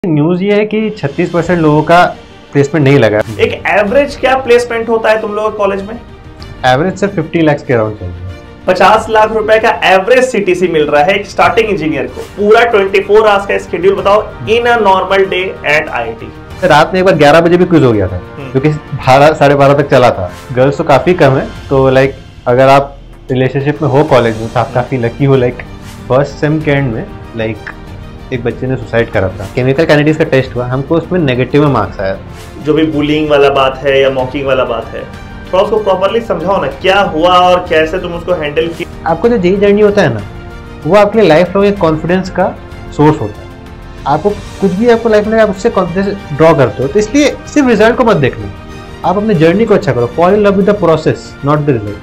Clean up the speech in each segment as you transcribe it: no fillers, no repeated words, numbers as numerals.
News ये है कि 36% लोगों का प्लेसमेंट नहीं लगा। एक एवरेज क्या प्लेसमेंट होता है तुम लोग कॉलेज में? एवरेज सिर्फ 50 लाख के अराउंड चाहिए। 50 लाख रुपए का एवरेज सीटीसी मिल रहा है एक स्टार्टिंग इंजीनियर को। पूरा 24 आवर्स का स्केड्यूल बताओ in a normal day at IIT. रात में एक बार 11 बजे भी क्विज हो गया था क्योंकि 12 तक चला था। गर्ल्स तो काफी कम है, तो लाइक अगर आप रिलेशनशिप में हो कॉलेज में तो आप काफी लकी हो। लाइक फर्स्ट सेम के एंड में लाइक एक बच्चे ने सुसाइड करा था। केमिकल कैनेडिस का टेस्ट हुआ, हमको उसमें नेगेटिव में मार्क्स आया। जो भी बुलिंग वाला बात है या मॉकिंग वाला बात है, थोड़ा उसको प्रॉपर्ली समझाओ ना, क्या हुआ और कैसे तुम उसको हैंडल किया। आपको जो जेई जर्नी होता है ना, वो आपके लाइफ लॉन्ग एक कॉन्फिडेंस का सोर्स होता है। आपको कुछ भी आपको लाइफ में आप उससे कॉन्फिडेंस ड्रॉ करते हो, तो इसलिए सिर्फ रिजल्ट को मत देखना, आप अपनी जर्नी को अच्छा करो। Fall in love with the process, not the result.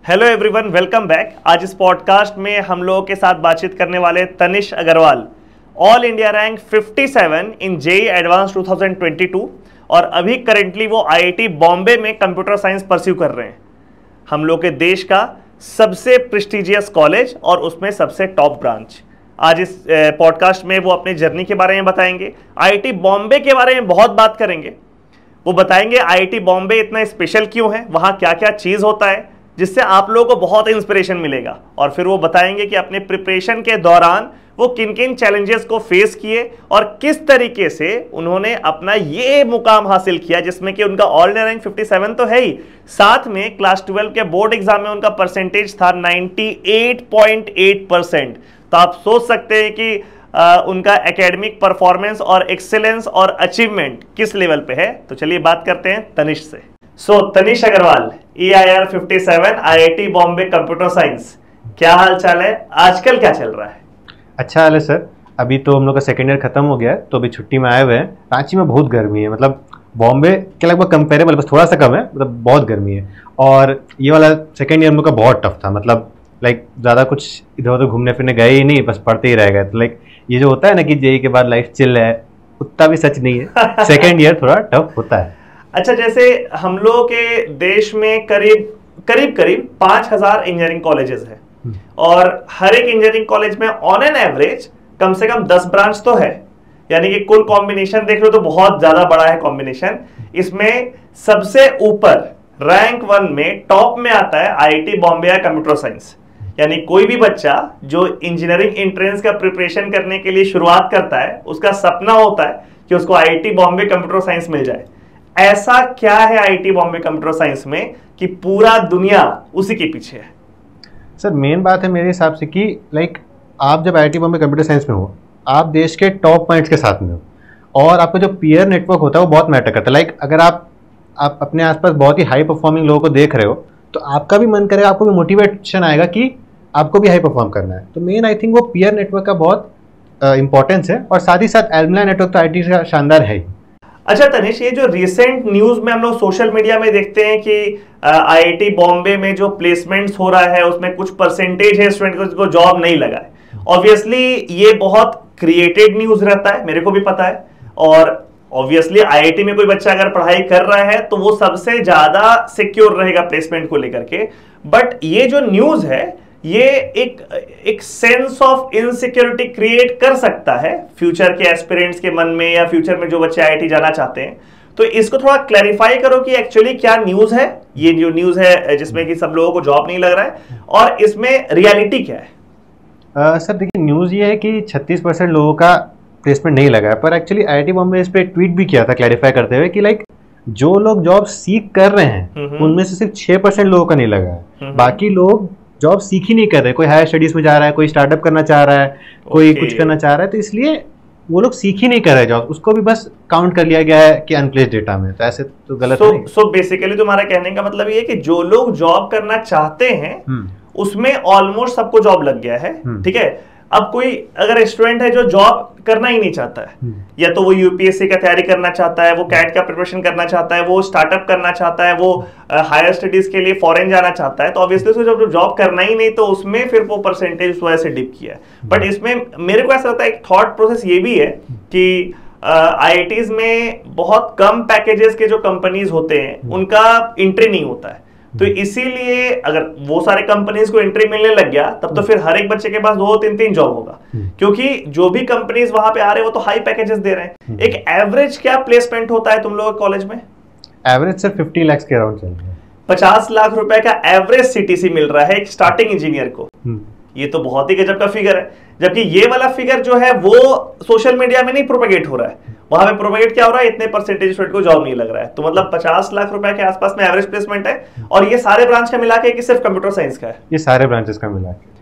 Hello everyone, welcome back. आज इस पॉडकास्ट में हम लोगों के साथ बातचीत करने वाले Tanish Agarwal, all India rank 57 in JEE advance 2022 और अभी करेंटली वो आईआईटी बॉम्बे में कंप्यूटर साइंस परस्यू कर रहे हैं। हम लोग के देश का सबसे प्रेस्टिजियस कॉलेज और उसमें सबसे टॉप ब्रांच। आज इस पॉडकास्ट में वो अपनी जर्नी के बारे में बताएंगे, आईआईटी बॉम्बे के बारे में बहुत बात करेंगे। वो बताएंगे आईआईटी बॉम्बे इतना स्पेशल क्यों है, वहाँ क्या क्या चीज़ होता है जिससे आप लोगों को बहुत इंस्पिरेशन मिलेगा। और फिर वो बताएंगे कि अपने प्रिपरेशन के दौरान वो किन किन चैलेंजेस को फेस किए और किस तरीके से उन्होंने अपना ये मुकाम हासिल किया, जिसमें कि उनका ऑल इंडिया रैंक 57 तो है ही, साथ में क्लास 12 के बोर्ड एग्जाम में उनका परसेंटेज था 98.8%। तो आप सोच सकते हैं कि उनका एकेडमिक परफॉर्मेंस और एक्सेलेंस और अचीवमेंट किस लेवल पे है। तो चलिए बात करते हैं तनिष से। Tanish Agarwal, EIR 57, IIT Bombay computer science, क्या हाल चाल है? आजकल क्या चल रहा है? अच्छा हाल है सर। अभी तो हम लोग का सेकेंड ईयर खत्म हो गया है, तो अभी छुट्टी में आए हुए हैं। रांची में बहुत गर्मी है, मतलब बॉम्बे के लगभग कंपेरेबल, बस थोड़ा सा कम है, मतलब बहुत गर्मी है। और ये वाला सेकेंड ईयर हम लोग का बहुत टफ था, मतलब लाइक ज़्यादा कुछ इधर उधर घूमने फिरने गए ही नहीं, बस पढ़ते ही रह गए। तो लाइक ये जो होता है ना कि जेईई के बाद लाइफ चिल है, उतना भी सच नहीं है। सेकेंड ईयर थोड़ा टफ होता है। अच्छा, जैसे हम लोग के देश में करीब 5000 इंजीनियरिंग कॉलेजेस हैं और हर एक इंजीनियरिंग कॉलेज में ऑन एन एवरेज कम से कम 10 ब्रांच तो है, यानी कि कुल कॉम्बिनेशन देख लो तो बहुत ज्यादा बड़ा है कॉम्बिनेशन। इसमें सबसे ऊपर रैंक 1 में टॉप में आता है आईआईटी बॉम्बे या कंप्यूटर साइंस। यानी कोई भी बच्चा जो इंजीनियरिंग एंट्रेंस का प्रिपरेशन करने के लिए शुरुआत करता है, उसका सपना होता है कि उसको आईआईटी बॉम्बे कंप्यूटर साइंस मिल जाए। ऐसा क्या है आईआईटी बॉम्बे कंप्यूटर साइंस में कि पूरा दुनिया उसी के पीछे है? सर मेन बात है मेरे हिसाब से कि लाइक आप जब आईआईटी बॉम्बे कंप्यूटर साइंस में हो, आप देश के टॉप पॉइंट्स के साथ में हो और आपका जो पीयर नेटवर्क होता है वो बहुत मैटर करता है। लाइक अगर आप अपने आसपास बहुत ही हाई परफॉर्मिंग लोगों को देख रहे हो, तो आपका भी मन करेगा, आपको भी मोटिवेशन आएगा कि आपको भी हाई परफॉर्म करना है। तो मेन आई थिंक वो पीयर नेटवर्क का बहुत इंपॉर्टेंस है, और साथ ही साथ एलुमनाई नेटवर्क तो आईआईटी का शानदार है ही। अच्छा तनिष, ये जो रिसेंट न्यूज में हम लोग सोशल मीडिया में देखते हैं कि आईआईटी बॉम्बे में जो प्लेसमेंट्स हो रहा है उसमें कुछ परसेंटेज है स्टूडेंट को जॉब नहीं लगा है। ऑब्वियसली ये बहुत क्रिएटेड न्यूज रहता है, मेरे को भी पता है। और ऑब्वियसली आईआईटी में कोई बच्चा अगर पढ़ाई कर रहा है तो वो सबसे ज्यादा सिक्योर रहेगा प्लेसमेंट को लेकर के। बट ये जो न्यूज है ये एक सेंस ऑफ इनसिक्योरिटी क्रिएट कर सकता है फ्यूचर के एस्पिरेंट्स के मन में, या फ्यूचर में जो बच्चे आईआईटी जाना चाहते हैं। तो इसको थोड़ा क्लैरिफाई करो कि एक्चुअली क्या न्यूज है, ये जो न्यूज है जिसमें कि सब लोगों को जॉब नहीं लग रहा है, और इसमें रियलिटी क्या है? सर देखिए, न्यूज ये है कि 36% लोगों का प्लेसमेंट नहीं लगा है, पर एक्चुअली आईआईटी बॉम्बे इस पे ट्वीट भी किया था क्लैरिफाई करते हुए कि लाइक जो लोग जॉब सीख कर रहे हैं उनमें से सिर्फ 6% लोगों का नहीं लगा है। बाकी लोग जॉब सीख ही नहीं कर रहे, कोई हायर स्टडीज में जा रहा है, कोई स्टार्टअप करना चाह रहा है, कोई कुछ करना चाह रहा है, तो इसलिए वो लोग सीख ही नहीं कर रहे जॉब, उसको भी बस काउंट कर लिया गया है कि अनप्लेस्ड डेटा में। तो ऐसे तो गलत नहीं। सो बेसिकली तुम्हारा कहने का मतलब ये है कि जो लोग जॉब करना चाहते हैं उसमें ऑलमोस्ट सबको जॉब लग गया है, ठीक है। अब कोई अगर स्टूडेंट है जो जॉब करना ही नहीं चाहता है, या तो वो यूपीएससी का तैयारी करना चाहता है, वो कैट का प्रिपरेशन करना चाहता है, वो स्टार्टअप करना चाहता है, वो हायर स्टडीज के लिए फॉरेन जाना चाहता है, तो ऑब्वियसली उसको जब जॉब करना ही नहीं तो उसमें फिर वो परसेंटेज उस वजह से डिप किया है। बट इसमें मेरे को ऐसा लगता है एक थॉट प्रोसेस ये भी है कि आईआईटीज में बहुत कम पैकेजेस के जो कंपनीज होते हैं उनका एंट्री नहीं होता है। तो इसीलिए अगर वो सारे कंपनीज को एंट्री मिलने लग गया तब तो फिर हर एक बच्चे के पास 2-3 जॉब होगा, क्योंकि जो भी कंपनीज वहां पे आ रहे हैं वो तो हाई पैकेजेस दे रहे हैं। एक एवरेज क्या प्लेसमेंट होता है तुम लोग कॉलेज में? एवरेज सर 50 लाख के अराउंड चल रहा है। 50 लाख रुपए का एवरेज सीटीसी मिल रहा है एक स्टार्टिंग इंजीनियर को। ये तो बहुत ही गजब का फिगर है, जबकि ये वाला फिगर जो है वो सोशल मीडिया में नहीं प्रोपेगेट हो रहा है। वहां पे प्रोपेगेट क्या हो रहा है, इतने परसेंटेज स्टूडेंट को जॉब नहीं लग रहा है। तो मतलब 50 लाख रुपए के आसपास में एवरेज प्लेसमेंट है। और ये सारे ब्रांच का मिला के कि सिर्फ कंप्यूटर साइंस का है? ये सारे ब्रांचेस का मिला के।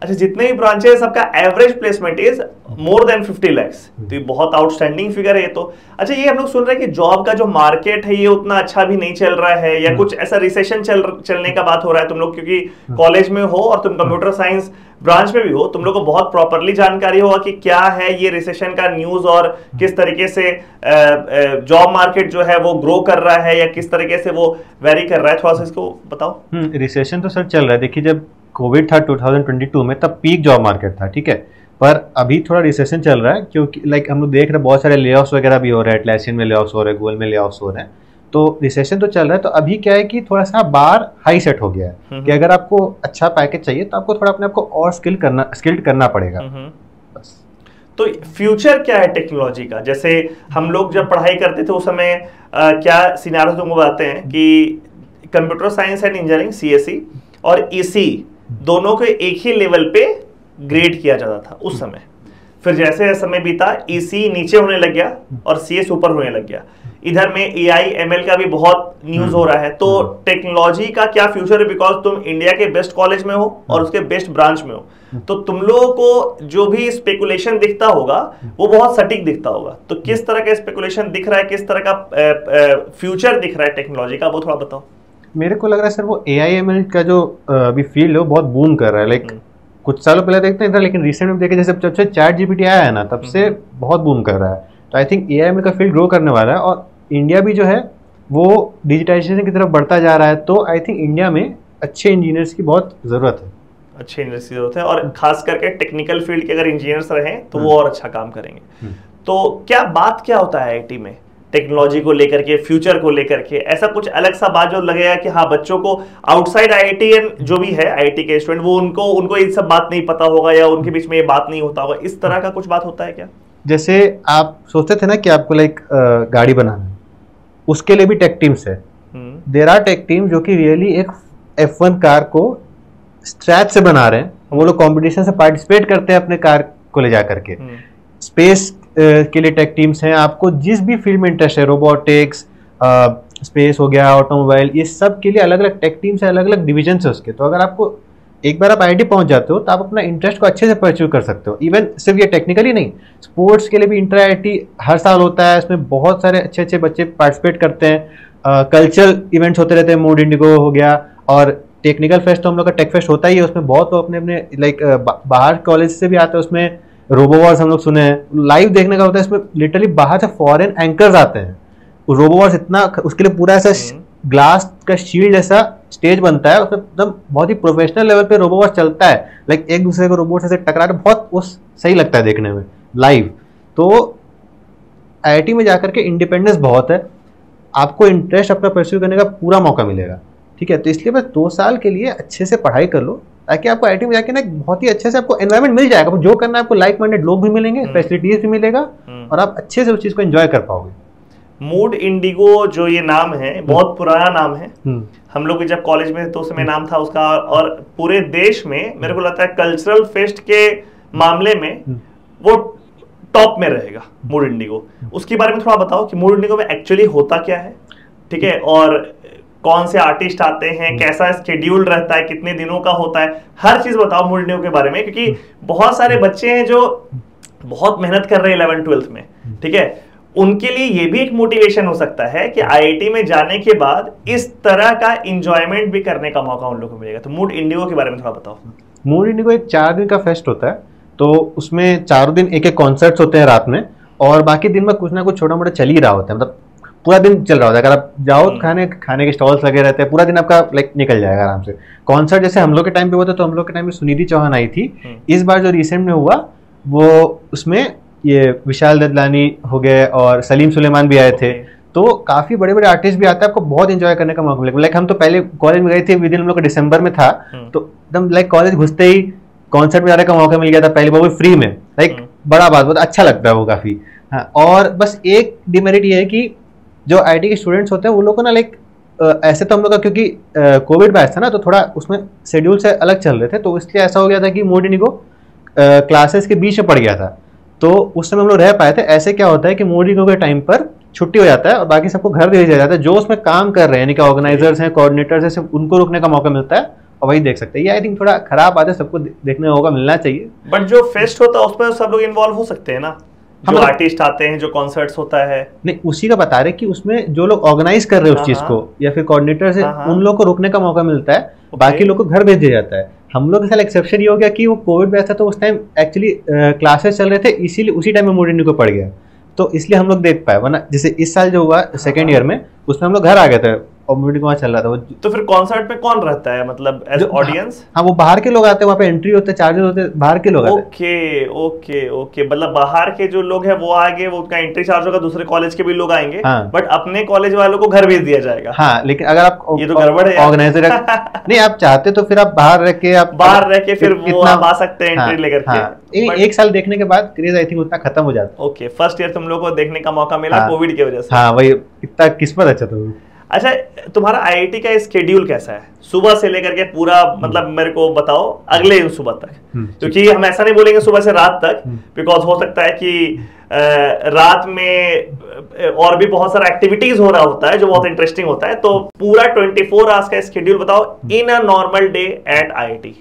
अच्छा, जितने ही ब्रांचेस सबका average placement is more than 50 lakhs. तो ये बहुत आउटस्टैंडिंग फिगर है ये तो। अच्छा, ये हम लोग सुन रहे हैं कि जॉब का जो मार्केट है ये उतना अच्छा भी नहीं चल रहा है, या कुछ ऐसा रिसेशन चलने का बात हो रहा है। तुम लोग क्योंकि कॉलेज में हो और तुम कंप्यूटर साइंस ब्रांच में भी हो, तुम लोग को बहुत प्रॉपरली जानकारी होगा कि क्या है ये रिसेशन का न्यूज और किस तरीके से जॉब मार्केट जो है वो ग्रो कर रहा है या किस तरीके से वो वेरी कर रहा है। थोड़ा सा इसको बताओ। रिसेशन तो सर चल रहा है। देखिए, जब कोविड था 2022 में तब पीक जॉब मार्केट था, ठीक है, पर अभी थोड़ा रिसेशन चल रहा है, क्योंकि लाइक हम लोग देख रहे हैं बहुत सारे ले ऑफ्स वगैरह भी हो रहे हैं। एटलासियन में ले ऑफ्स हो रहे हैं, गूगल में ले ऑफ्स हो रहे हैं, तो रिसेशन तो चल रहा है। तो अभी क्या है कि थोड़ा सा बार हाई सेट हो गया है कि अगर आपको अच्छा पैकेज चाहिए तो आपको थोड़ा अपने आप को और स्किल्ड करना पड़ेगा। बस। तो फ्यूचर क्या है टेक्नोलॉजी का? जैसे हम लोग जब पढ़ाई करते थे उस समय क्या सिनारियो तुमको बताते हैं कि computer science and engineering CSE और ईसी दोनों को एक ही लेवल पे ग्रेड किया जाता था उस समय। फिर जैसे समय बीता ईसी नीचे होने लग गया और सीएस ऊपर होने लग गया। इधर में एआई एमएल का भी बहुत न्यूज हो रहा है। तो टेक्नोलॉजी का क्या फ्यूचर है? बिकॉज तुम इंडिया के बेस्ट कॉलेज में हो और उसके बेस्ट ब्रांच में हो, तो तुम लोगों को जो भी स्पेकुलेशन दिखता होगा वो बहुत सटीक दिखता होगा। तो किस तरह का स्पेकुलेशन दिख रहा है, किस तरह का फ्यूचर दिख रहा है टेक्नोलॉजी का, वो थोड़ा बताओ। मेरे को लग रहा है सर वो एआईएमएल का जो अभी फील्ड है वो बहुत बूम कर रहा है। लाइक कुछ सालों पहले देखते हैं, लेकिन रिसेंट में देखे जैसे जब से चैट जीपीटी आया है ना, तब से बहुत बूम कर रहा है। तो आई थिंक एआईएमएल का फील्ड ग्रो करने वाला है और इंडिया भी जो है वो डिजिटाइजेशन की तरफ बढ़ता जा रहा है। तो आई थिंक इंडिया में अच्छे इंजीनियर्स की बहुत ज़रूरत है। अच्छे इंजीनियर्स की जरूरत है, और खास करके टेक्निकल फील्ड के अगर इंजीनियर्स रहें तो वो और अच्छा काम करेंगे। तो क्या होता है आईआईटी में टेक्नोलॉजी को लेकर के, फ्यूचर को लेकर के? ऐसा कुछ अलग सा बात जो लगेगा कि हाँ, बच्चों को आउटसाइड आईआईटी जो भी है आईआईटी के स्टूडेंट, वो उनको ये सब बात नहीं पता होगा या उनके बीच में ये बात नहीं होता होगा, इस तरह का कुछ बात होता है क्या? जैसे आप सोचते थे ना कि आपको लाइक गाड़ी बनाना है, उसके लिए भी टेक टीम्स है। देयर आर टेक टीम जो कि रियली एक F1 कार को स्क्रैच से बना रहे हैं। वो लोग कंपटीशन से पार्टिसिपेट करते हैं अपने कार को ले जा करके। स्पेस के लिए टेक टीम्स हैं। आपको जिस भी फील्ड में इंटरेस्ट है, रोबोटिक्स, स्पेस हो गया, ऑटोमोबाइल, ये सब के लिए अलग अलग टेक टीम्स है, अलग अलग डिविजन है उसके। तो अगर आपको एक बार आप आईआईटी पहुंच जाते हो तो आप अपना इंटरेस्ट को अच्छे से परस्यू कर सकते हो। इवन सिर्फ ये टेक्निकली नहीं, स्पोर्ट्स के लिए भी इंटर आईआईटी हर साल होता है। इसमें बहुत सारे अच्छे अच्छे बच्चे पार्टिसिपेट करते हैं। कल्चरल इवेंट्स होते रहते हैं, मूड इंडिगो हो गया, और टेक्निकल फेस्ट तो हम लोग का टेक फेस्ट होता ही है। उसमें बहुत लोग अपने अपने लाइक बाहर कॉलेज से भी आते हैं। उसमें रोबोवॉर्स हम लोग सुने हैं, लाइव देखने का होता है। इसमें लिटरली बाहर से फॉरेन एंकर्स आते हैं। रोबोवॉर्स इतना, उसके लिए पूरा ऐसा ग्लास का शील्ड जैसा स्टेज बनता है, उसमें एकदम बहुत ही प्रोफेशनल लेवल पे रोबोवॉर्स चलता है। लाइक एक दूसरे को रोबोट से टकरा के बहुत वो सही लगता है देखने में लाइव। तो आईआईटी में जाकर के इंडिपेंडेंस बहुत है, आपको इंटरेस्ट अपना परस्यू करने का पूरा मौका मिलेगा। ठीक है, तो इसलिए बस 2 साल के लिए अच्छे से पढ़ाई कर लो, ताकि आपको आईआईटी में जाके ना बहुत ही अच्छे से आपको एनवायरनमेंट मिल जाएगा। जो करना है आपको, लाइक माइंडेड लोग भी मिलेंगे, फैसिलिटीज भी मिलेगा, और आप अच्छे से उस चीज को एंजॉय कर पाओगे। मूड इंडिगो जो ये नाम है, बहुत पुराना नाम है। हम लोग जब कॉलेज में तो उस समय नाम था उसका, और पूरे देश में मेरे को लगता है कल्चरल फेस्ट के मामले में वो टॉप में रहेगा मूड इंडिगो। उसके बारे में थोड़ा बताओ कि मूड इंडिगो में एक्चुअली होता क्या है, ठीक है, और कौन से आर्टिस्ट आते हैं, कैसा स्केड्यूल रहता है, कितने दिनों का होता है, हर चीज बताओ मूड इंडिगो के बारे में। क्योंकि बहुत सारे बच्चे हैं जो बहुत मेहनत कर रहे हैं 11th-12th में, ठीक है, उनके लिए ये भी एक मोटिवेशन हो सकता है कि आईआईटी में जाने के बाद इस तरह का एंजॉयमेंट भी करने का मौका उन लोगों को मिलेगा। तो मूड इंडिगो के बारे में थोड़ा बताओ। मूड इंडिगो एक 4 दिन का फेस्ट होता है। तो उसमें 4 दिन एक एक कॉन्सर्ट्स होते हैं रात में, और बाकी दिन में कुछ ना कुछ छोटा मोटा चल ही रहा होता है। मतलब पूरा दिन चल रहा होता है। अगर आप जाओ, खाने के स्टॉल्स लगे रहते हैं, पूरा दिन आपका लाइक निकल जाएगा आराम से। कॉन्सर्ट जैसे हम लोग के टाइम पे हुआ था, तो हम लोग के टाइम में सुनिधि चौहान आई थी। इस बार जो रिसेंट में हुआ वो उसमें ये विशाल ददलानी हो गए और सलीम सुलेमान भी आए थे। तो काफी बड़े बड़े आर्टिस्ट भी आते हैं, आपको बहुत एंजॉय करने का मौका मिलेगा। लाइक हम तो पहले कॉलेज में गए थे, विदिन हम लोग का दिसंबर में था, तो एकदम लाइक कॉलेज घुसते ही कॉन्सर्ट में जाने का मौका मिल गया था पहली बार, वो फ्री में। लाइक बड़ा बात, बहुत अच्छा लगता है वो काफी। हाँ, और बस एक डिमेरिट ये है कि जो आईटी के स्टूडेंट्स होते हैं वो लोग को ना लाइक ऐसे तो हम लोग का क्योंकि कोविड बैच था ना, तो थोड़ा उसमें शेड्यूल से अलग चल रहे थे, तो इसलिए ऐसा हो गया था कि मोड इंडिगो क्लासेस के बीच में पड़ गया था, तो उस समय हम लोग रह पाए थे। ऐसे क्या होता है कि मोड इंडिगो के टाइम पर छुट्टी हो जाता है और बाकी सबको घर भेज दिया जाता है। जो उसमें काम कर रहे हैं यानी कि ऑर्गेनाइजर्स हैं, कोऑर्डिनेटर्स हैं, सिर्फ उनको रुकने का मौका मिलता है और वही देख सकते हैं। ये आई थिंक थोड़ा खराब बात है, सबको देखने का मौका मिलना चाहिए। बट जो फेस्ट होता है उसमें सब लोग इन्वॉल्व हो सकते हैं ना, जो आर्टिस्ट आते हैं, जो कॉन्सर्ट्स होता है। नहीं, उसी का बता रहे कि उसमें जो लोग ऑर्गेनाइज कर रहे हैं उस चीज को या फिर कोऑर्डिनेटर्स है, उन लोग को रुकने का मौका मिलता है, बाकी लोग को घर भेज दिया जाता है। हम लोग के साथ एक्सेप्शन ये हो गया कि वो कोविड बैच था, तो उस टाइम एक्चुअली क्लासेस चल रहे थे, इसीलिए उसी टाइम में मोड इंडिगो पड़ गया, तो इसलिए हम लोग देख पाए। वरना जैसे इस साल जो हुआ सेकेंड ईयर में, उसमें हम लोग घर आ गए थे और मोड इंडिगो वहाँ चल रहा था। तो फिर कॉन्सर्ट में कौन रहता है, मतलब एज ऑडियंस? हाँ, वो बाहर के लोग आते हैं, वहाँ पे एंट्री होते हैं, चार्जेस होते हैं, बाहर के लोग आते हैं। ओके ओके ओके, मतलब बाहर के जो लोग हैं वो आगे, वो उनका एंट्री चार्ज होगा, दूसरे कॉलेज के भी लोग आएंगे। हाँ। बट अपने कॉलेज वालों को घर भेज दिया जाएगा। हाँ, लेकिन अगर आप ये तो गड़बड़ है ऑर्गेनाइजर नहीं आप चाहते तो फिर आप बाहर रह के फिर वो आप आ सकते हैं एंट्री लेकर के। एक साल देखने के बाद क्रेज आई थिंक उतना खत्म हो जाता है। ओके, फर्स्ट ईयर तुम लोग को देखने का मौका मिला कोविड की वजह से। हाँ, वही इतना किस्मत अच्छा था। अच्छा, तुम्हारा आईआईटी का स्केड्यूल कैसा है, सुबह से लेकर के पूरा, मतलब मेरे को बताओ अगले दिन सुबह तक, क्योंकि हम ऐसा नहीं बोलेंगे सुबह से रात तक, बिकॉज हो सकता है कि रात में और भी बहुत सारा एक्टिविटीज हो रहा होता है जो बहुत इंटरेस्टिंग होता है। तो पूरा 24 आवर्स का स्केड्यूल बताओ in a normal day at IIT.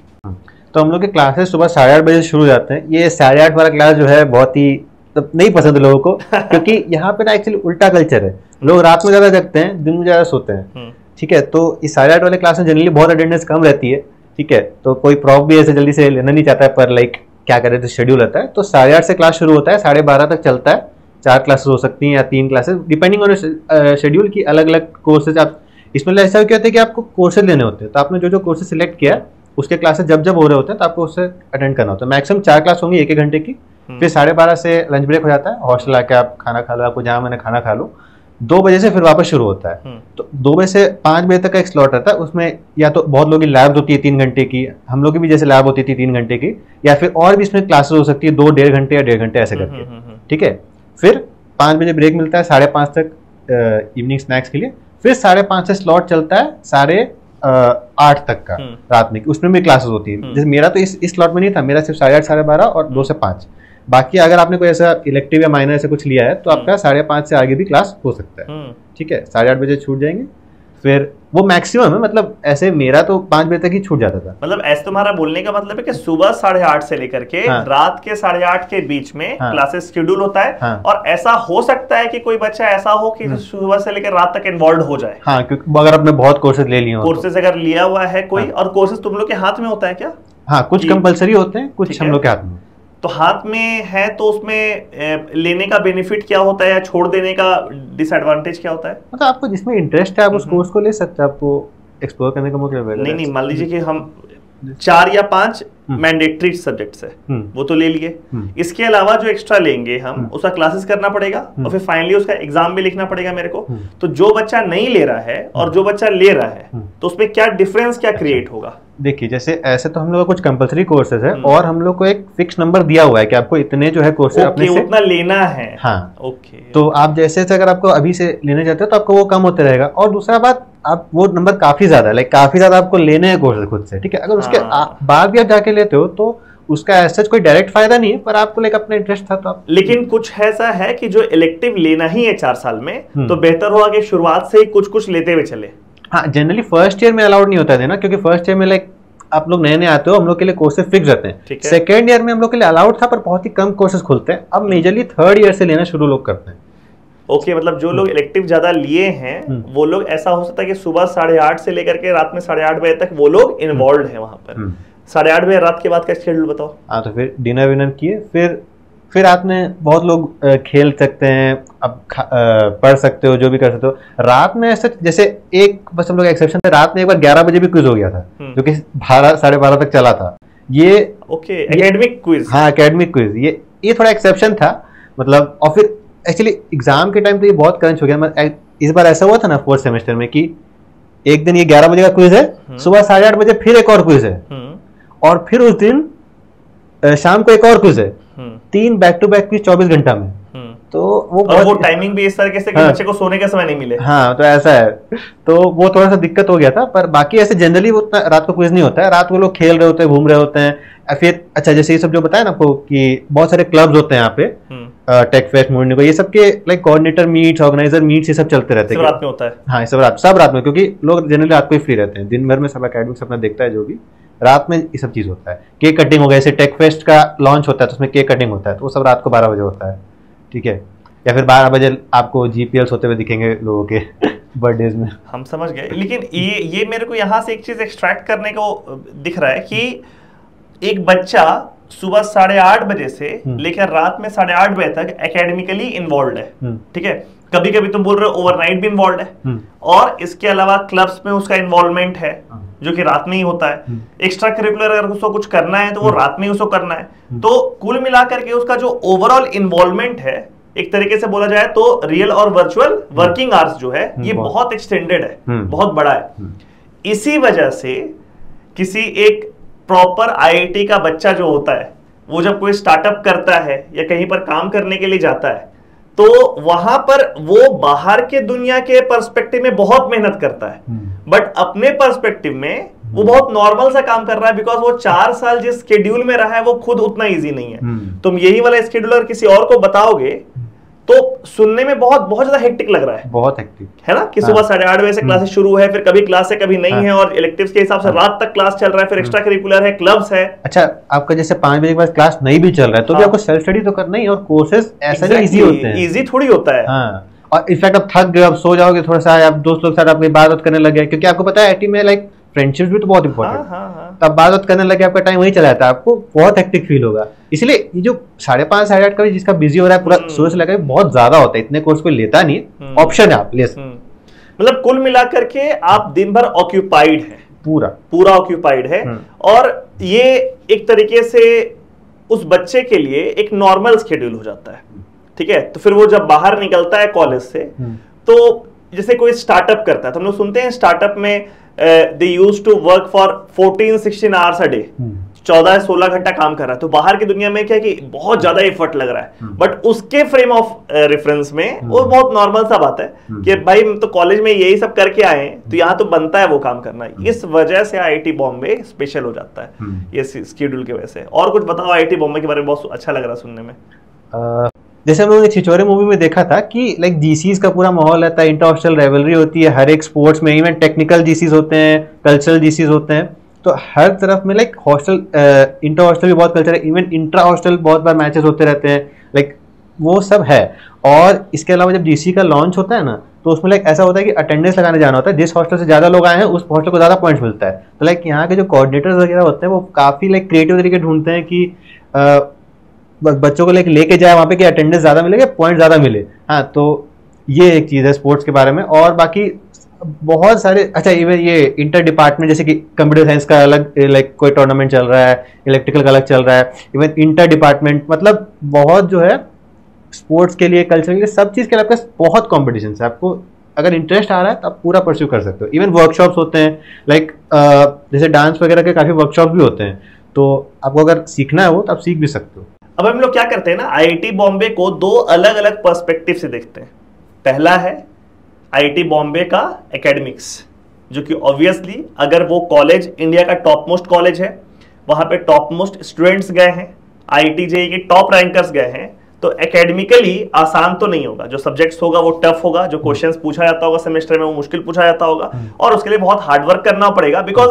तो हम लोग के क्लासेस सुबह 8:30 बजे शुरू हो जाते हैं। ये 8:30 वाला क्लास जो है बहुत ही नहीं पसंद लोगों को, क्योंकि यहाँ पे ना एक्चुअली उल्टा कल्चर है, लोग रात में ज्यादा जगते हैं, दिन में ज्यादा सोते हैं। ठीक है, तो इस 8:30 वाले क्लास में जनरली बहुत अटेंडेंस कम रहती है। ठीक है, तो कोई प्रॉफ भी ऐसे जल्दी से लेना नहीं चाहता है, पर लाइक क्या करे तो शेड्यूल रहता है। तो 8:30 से क्लास शुरू होता है, 12:30 तक चलता है। 4 क्लासेस हो सकती हैं या 3 क्लासेस, डिपेंडिंग ऑन शेड्यूल की अलग अलग कोर्सेज। आप इसमें ऐसा क्या होता है कि आपको कोर्सेज लेने होते हैं, तो आपने जो कोर्सेज सिलेक्ट किया उसके क्लासेस जब हो रहे होते हैं तो आपको उससे अटेंड करना होता है। मैक्सिमम 4 क्लास होंगी 1-1 घंटे की, फिर 12:30 से लंच ब्रेक हो जाता है, हॉस्टल आके आप खाना खा लो, आपको जहाँ मैंने खाना खा लो। 2 बजे से फिर वापस शुरू होता है। तो 2 बजे से 5 बजे तक का एक स्लॉट रहता है, उसमें या तो बहुत लोगों की लैब होती है 3 घंटे की, हम लोग की भी जैसे लैब होती थी 3 घंटे की, या फिर और भी इसमें क्लासेस हो सकती है 2-1.5 घंटे या 1.5 घंटे ऐसे करके। ठीक है, फिर 5 बजे ब्रेक मिलता है, 5:30 तक इवनिंग स्नैक्स के लिए, फिर 5:30 से स्लॉट चलता है 8:30 तक का रात में, उसमें भी क्लासेस होती है। जैसे मेरा तो इस स्लॉट में नहीं था, मेरा सिर्फ 8:30 12:30 और 2 से 5। बाकी अगर आपने कोई ऐसा इलेक्टिव या माइनर ऐसा कुछ लिया है तो आपका 5:30 से आगे भी क्लास हो सकता है। ठीक है, 8:30 बजे छूट जाएंगे, फिर वो मैक्सिमम है, मतलब ऐसे मेरा तो 5 बजे तक ही छूट जाता था। मतलब ऐसे तुम्हारा बोलने का मतलब है कि सुबह 8:30 से लेकर के रात के 8:30 के बीच में क्लासेस शेड्यूल होता है। और ऐसा हो सकता है कि कोई बच्चा ऐसा हो कि सुबह से लेकर रात तक इन्वॉल्व हो जाए। हाँ, क्योंकि अगर आपने बहुत कोर्सेज ले लिए, कोर्सेज अगर लिया हुआ है कोई, और कोर्सेज तुम लोग के हाथ में होता है क्या? हाँ, कुछ कंपलसरी होते हैं, कुछ हम लोग के हाथ में। तो हाथ में है तो उसमें लेने का बेनिफिट क्या होता है या छोड़ देने का डिसएडवांटेज क्या होता है? मतलब आपको जिसमें इंटरेस्ट है आप उस कोर्स को ले सकते हैं, आपको एक्सप्लोर करने का मौका मिलेगा। नहीं, मान लीजिए कि हम 4 या 5 मैंडेटरी सब्जेक्ट्स है, वो तो ले लिए, इसके अलावा जो एक्स्ट्रा लेंगे हम, उसका क्लासेस करना पड़ेगा और फिर फाइनली उसका एग्जाम भी लिखना पड़ेगा मेरे को। तो जो बच्चा नहीं ले रहा है और जो बच्चा ले रहा है, तो उसमें क्या डिफरेंस क्या क्रिएट होगा? देखिए, जैसे ऐसे तो हम लोग का कुछ कंपलसरी कोर्सेज है और हम लोग को एक फिक्स नंबर दिया हुआ है कि आपको इतने जो है कोर्सेज अपने से उतना लेना है। हाँ, ओके। तो आप जैसे अगर आपको अभी से लेने जाते हो तो आपको वो कम होते रहेगा। और दूसरा बात, आप वो नंबर काफी ज्यादा है, लाइक काफी ज्यादा आपको लेने हैं कोर्सेज खुद से। ठीक है, अगर उसके बाद भी आप जाके लेते हो तो उसका ऐसा कोई डायरेक्ट फायदा नहीं है, पर आपको लाइक अपना इंटरेस्ट था तो आप। लेकिन कुछ ऐसा है कि जो इलेक्टिव लेना ही है 4 साल में, तो बेहतर होगा कि शुरुआत से ही कुछ लेते हुए चले। हाँ, जनरली फर्स्ट ईयर में अलाउड नहीं होता है देना, क्योंकि फर्स्ट ईयर में लाइक आप लोग नए आते हो, हम लोग के लिए कोर्सेज फिक्स रहते हैं। सेकेंड ईयर में हम लोग के लिए अलाउड था, पर बहुत ही कम कोर्सेज खुलते हैं। अब मेजरली 3rd ईयर से लेना शुरू लोग करते हैं। ओके, मतलब जो लोग इलेक्टिव ज्यादा लिए हैं वो लोग, ऐसा हो सकता है कि सुबह 8:30 से लेकर के रात में 8:30 बजे तक वो लोग इन्वॉल्व हैं वहां पर। 8:30 बजे रात के बाद का शेड्यूल बताओ। हाँ, तो फिर डिनर विनर किए, फिर रात में बहुत लोग खेल सकते हैं, अब पढ़ सकते हो, जो भी कर सकते हो। रात में ऐसा जैसे एक बस हम लोग एक्सेप्शन था, रात में एक बार 11 बजे भी क्विज हो गया था, जो कि 12-12:30 तक चला था। ये ओके, एकेडमिक क्विज। हाँ, एकेडमिक क्विज, ये थोड़ा एक्सेप्शन था मतलब। और फिर एक्चुअली एग्जाम के टाइम तो ये बहुत क्रंच हो गया। इस बार ऐसा हुआ था ना 4th सेमेस्टर में कि एक दिन ये 11 बजे का क्विज है, सुबह 8:30 बजे फिर एक और क्विज है, और फिर उस दिन शाम को एक और क्विज है, 3 बैक टू बैक क्विज 24 घंटा में। तो वो टाइमिंग भी इस तरीके से कि बच्चे को सोने का समय नहीं मिले। हाँ, तो ऐसा है, तो वो थोड़ा सा दिक्कत हो गया था। पर बाकी ऐसे जनरली वो रात को क्विज नहीं होता है, रात को लोग खेल रहे होते हैं, घूम रहे होते हैं। फिर अच्छा, जैसे ये सब जो बताया ना आपको कि बहुत सारे क्लब्स होते हैं यहाँ पे, टेक फेस्ट, मोर्निंग, ये सब के like coordinator meets, organiser meets, ये सब चलते रहते हैं। रात में होता है? हाँ, सब रात में, क्योंकि लोग जनरली रात को ही फ्री रहते हैं, दिन भर में सब एकेडमिक्स अपना देखता है जो भी, रात में ये सब चीज होता है। केक कटिंग हो गया, जैसे टेक फेस्ट का लॉन्च होता है तो उसमें केक कटिंग होता है, तो वो सब रात को 12 बजे होता है, ठीक है। या फिर 12 बजे आपको जीपीएल्स होते हुए दिखेंगे लोगों के बर्थडेज में। हम समझ गए, लेकिन ये मेरे को यहाँ से एक चीज एक्सट्रैक्ट करने को दिख रहा है कि एक बच्चा सुबह 8:30 बजे से लेकर रात में 8:30 बजे तक एकेडमिकली इन्वॉल्व है, ठीक है। कभी कभी तुम बोल रहे हो ओवरनाइट भी इन्वॉल्व है, और इसके अलावा क्लब्स में उसका इन्वॉल्वमेंट है जो कि रात में ही होता है। एक्स्ट्रा करिकुलर अगर उसको कुछ करना है तो वो रात में ही उसको करना है। तो कुल मिलाकर के उसका जो ओवरऑल इन्वॉल्वमेंट है, एक तरीके से बोला जाए तो रियल और वर्चुअल वर्किंग आवर्स जो है ये बहुत एक्सटेंडेड है, बहुत बड़ा है। इसी वजह से किसी एक प्रॉपर आईआईटी का बच्चा जो होता है, वो जब कोई स्टार्टअप करता है या कहीं पर काम करने के लिए जाता है, तो वहां पर वो बाहर के दुनिया के पर्सपेक्टिव में बहुत मेहनत करता है, बट अपने पर्सपेक्टिव में वो बहुत नॉर्मल सा काम कर रहा है, बिकॉज वो 4 साल जिस शेड्यूल में रहा है वो खुद उतना इजी नहीं है। तुम यही वाला शेड्यूलर किसी और को बताओगे तो सुनने में बहुत ज्यादा हेक्टिक लग रहा है, बहुत हेक्टिक है ना, कि सुबह 8:30 बजे से क्लासेस शुरू है, फिर कभी क्लास है कभी नहीं है, और इलेक्टिव्स के हिसाब से रात तक क्लास चल रहा है, फिर एक्स्ट्रा करिकुलर है, क्लब्स है। अच्छा, आपका जैसे 5 बजे के बाद क्लास नहीं भी चल रहा है तो भी आपको सेल्फ स्टडी तो करना ही, और कोर्सेज ऐसा नहीं इजी होते हैं, इजी थोड़ी होता है। और इनफैक्ट आप थक गए, आप सो जाओगे थोड़ा सा, आप दोस्त लोग के साथ आपकी बात करने लगे, क्योंकि आपको पता है आईटी में लाइक फ्रेंडशिप भी तो बहुत इंपॉर्टेंट है, तब बात करने लगे, आपका टाइम वही चला जाता है, आपको बहुत हेक्टिक फील होगा। इसलिए ये जो 5:30 8:30 का भी जिसका बिजी हो रहा है, पूरा सोच लगा बहुत ज्यादा होता है, इतने कोर्स कोई लेता नहीं, ऑप्शन है, आप ले सकते। मतलब कुल मिलाकर के आप दिन भर ऑक्यूपाइड है, पूरा ऑक्यूपाइड है, और ये एक तरीके से उस बच्चे के लिए एक नॉर्मल शेड्यूल हो जाता है, ठीक है। तो फिर वो जब बाहर निकलता है कॉलेज से, तो जैसे कोई स्टार्टअप करता है तो हम लोग सुनते हैं स्टार्टअप में they used to work for 14-16 hours a day, 14-16 घंटा काम कर रहा है। तो बाहर की दुनिया में क्या कि बहुत ज्यादा एफर्ट लग रहा है, बट उसके फ्रेम ऑफ रेफरेंस में वो बहुत नॉर्मल सा बात है कि भाई तो कॉलेज में यही सब करके आए हैं, तो यहाँ तो बनता है वो काम करना। इस वजह से आईआईटी बॉम्बे स्पेशल हो जाता है ये शेड्यूल की वजह से। और कुछ बताओ आईआईटी बॉम्बे के बारे में, बहुत अच्छा लग रहा सुनने में। जैसे हम लोगों ने छिछोरे मूवी में देखा था कि लाइक जीसीज का पूरा माहौल रहता है, इंटर हॉस्टल राइवलरी होती है हर एक स्पोर्ट्स में, इवन टेक्निकल जीसीज होते हैं, कल्चरल जीसीज होते हैं, तो हर तरफ में लाइक हॉस्टल, इंटर हॉस्टल भी बहुत कल्चर है, इवन इंट्रा हॉस्टल बहुत बार मैचेस होते रहते हैं, लाइक वो सब है। और इसके अलावा जब जीसी का लॉन्च होता है ना, तो उसमें लाइक ऐसा होता है कि अटेंडेंस लगाने जाना होता है, जिस हॉस्टल से ज्यादा लोग आए हैं उस हॉस्टल को ज्यादा पॉइंट्स मिलता है। तो लाइक यहाँ के जो कोऑर्डिनेटर्स वगैरह होते हैं वो काफी लाइक क्रिएटिव तरीके ढूंढते हैं कि बच्चों को लेके जाए वहाँ पे कि अटेंडेंस ज्यादा मिलेगा, पॉइंट ज्यादा मिले। हाँ, तो ये एक चीज है स्पोर्ट्स के बारे में। और बाकी बहुत सारे, अच्छा इवन ये इंटर डिपार्टमेंट, जैसे कि कंप्यूटर साइंस का अलग लाइक कोई टूर्नामेंट चल रहा है, इलेक्ट्रिकल का अलग चल रहा है, इवन इंटर डिपार्टमेंट, मतलब बहुत जो है स्पोर्ट्स के लिए, कल्चर के लिए, सब चीज के लिए आपका बहुत कॉम्पिटिशन है। आपको अगर इंटरेस्ट आ रहा है तो आप पूरा परस्यू कर सकते हो। इवन वर्कशॉप्स होते हैं, लाइक जैसे डांस वगैरह के काफी वर्कशॉप भी होते हैं, तो आपको अगर सीखना है वो तो आप सीख भी सकते हो। अब हम लोग क्या करते हैं ना, आईआईटी बॉम्बे को 2 अलग अलग पर्सपेक्टिव से देखते हैं। पहला है आईआईटी बॉम्बे का एकेडमिक्स, जो कि ऑब्वियसली अगर वो कॉलेज इंडिया का टॉप मोस्ट कॉलेज है, वहां पे टॉप मोस्ट स्टूडेंट्स गए हैं, आईआईटी जेईई के टॉप रैंकर्स गए हैं, तो एकेडमिकली आसान तो नहीं होगा। जो सब्जेक्ट्स होगा वो टफ होगा, जो क्वेश्चंस पूछा जाता होगा सेमेस्टर में वो मुश्किल पूछा जाता होगा, और उसके लिए बहुत हार्डवर्क करना पड़ेगा। बिकॉज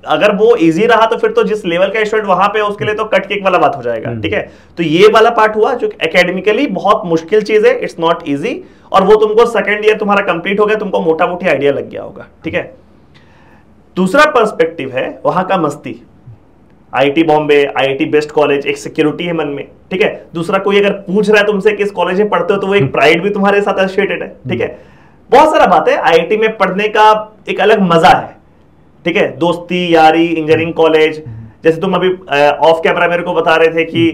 अगर वो इजी रहा तो फिर तो जिस लेवल का स्टूडेंट वहां पे उसके लिए तो कट केक वाला बात हो जाएगा, ठीक है। तो ये वाला पार्ट हुआ जो एकेडमिकली बहुत मुश्किल चीज है, इट्स नॉट ईजी, और वो तुमको सेकेंड ईयर तुम्हारा कंप्लीट हो गया, तुमको मोटा मोटी आइडिया लग गया होगा, ठीक है। दूसरा पर्सपेक्टिव है वहां का मस्ती। IIT Bombay, IIT best college, एक सिक्योरिटी है मन में, ठीक है। दूसरा कोई अगर पूछ रहा है तुमसे किस कॉलेज में पढ़ते हो तो वो एक प्राइड भी तुम्हारे साथ एसोसिएटेड है, ठीक है। बहुत सारा बात है, आईआईटी में पढ़ने का एक अलग मजा है, ठीक है। दोस्ती यारी, इंजीनियरिंग कॉलेज, जैसे तुम अभी ऑफ कैमरा मेरे को बता रहे थे कि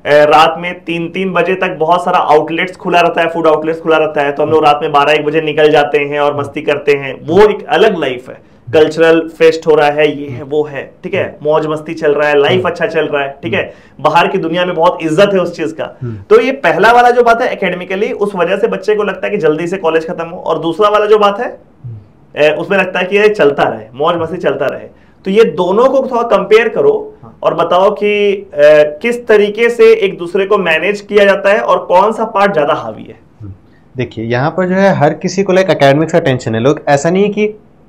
रात में 3-3 बजे तक बहुत सारा आउटलेट्स खुला रहता है, फूड आउटलेट्स खुला रहता है, तो हम लोग रात में 12-1 बजे निकल जाते हैं और मस्ती करते हैं। वो एक अलग लाइफ है, कल्चरल फेस्ट हो रहा है, ये है वो है, ठीक है, मौज मस्ती चल रहा है, लाइफ अच्छा चल रहा है, ठीक है, बाहर की दुनिया में बहुत इज्जत है उस चीज का। तो ये पहला वाला जो बात है एकेडमिकली, उस वजह से बच्चे को लगता है कि जल्दी से कॉलेज खत्म हो, और दूसरा वाला जो बात है उसमें लगता है कि ये चलता रहे, मौज मस्ती चलता रहे। तो ये दोनों को थोड़ा कंपेयर करो और बताओ कि किस तरीके से एक दूसरे को मैनेज किया जाता है और कौन सा पार्ट ज्यादा हावी है। देखिए यहाँ पर जो है हर किसी को लाइक एकेडमिक्स का टेंशन है। लोग ऐसा नहीं है कि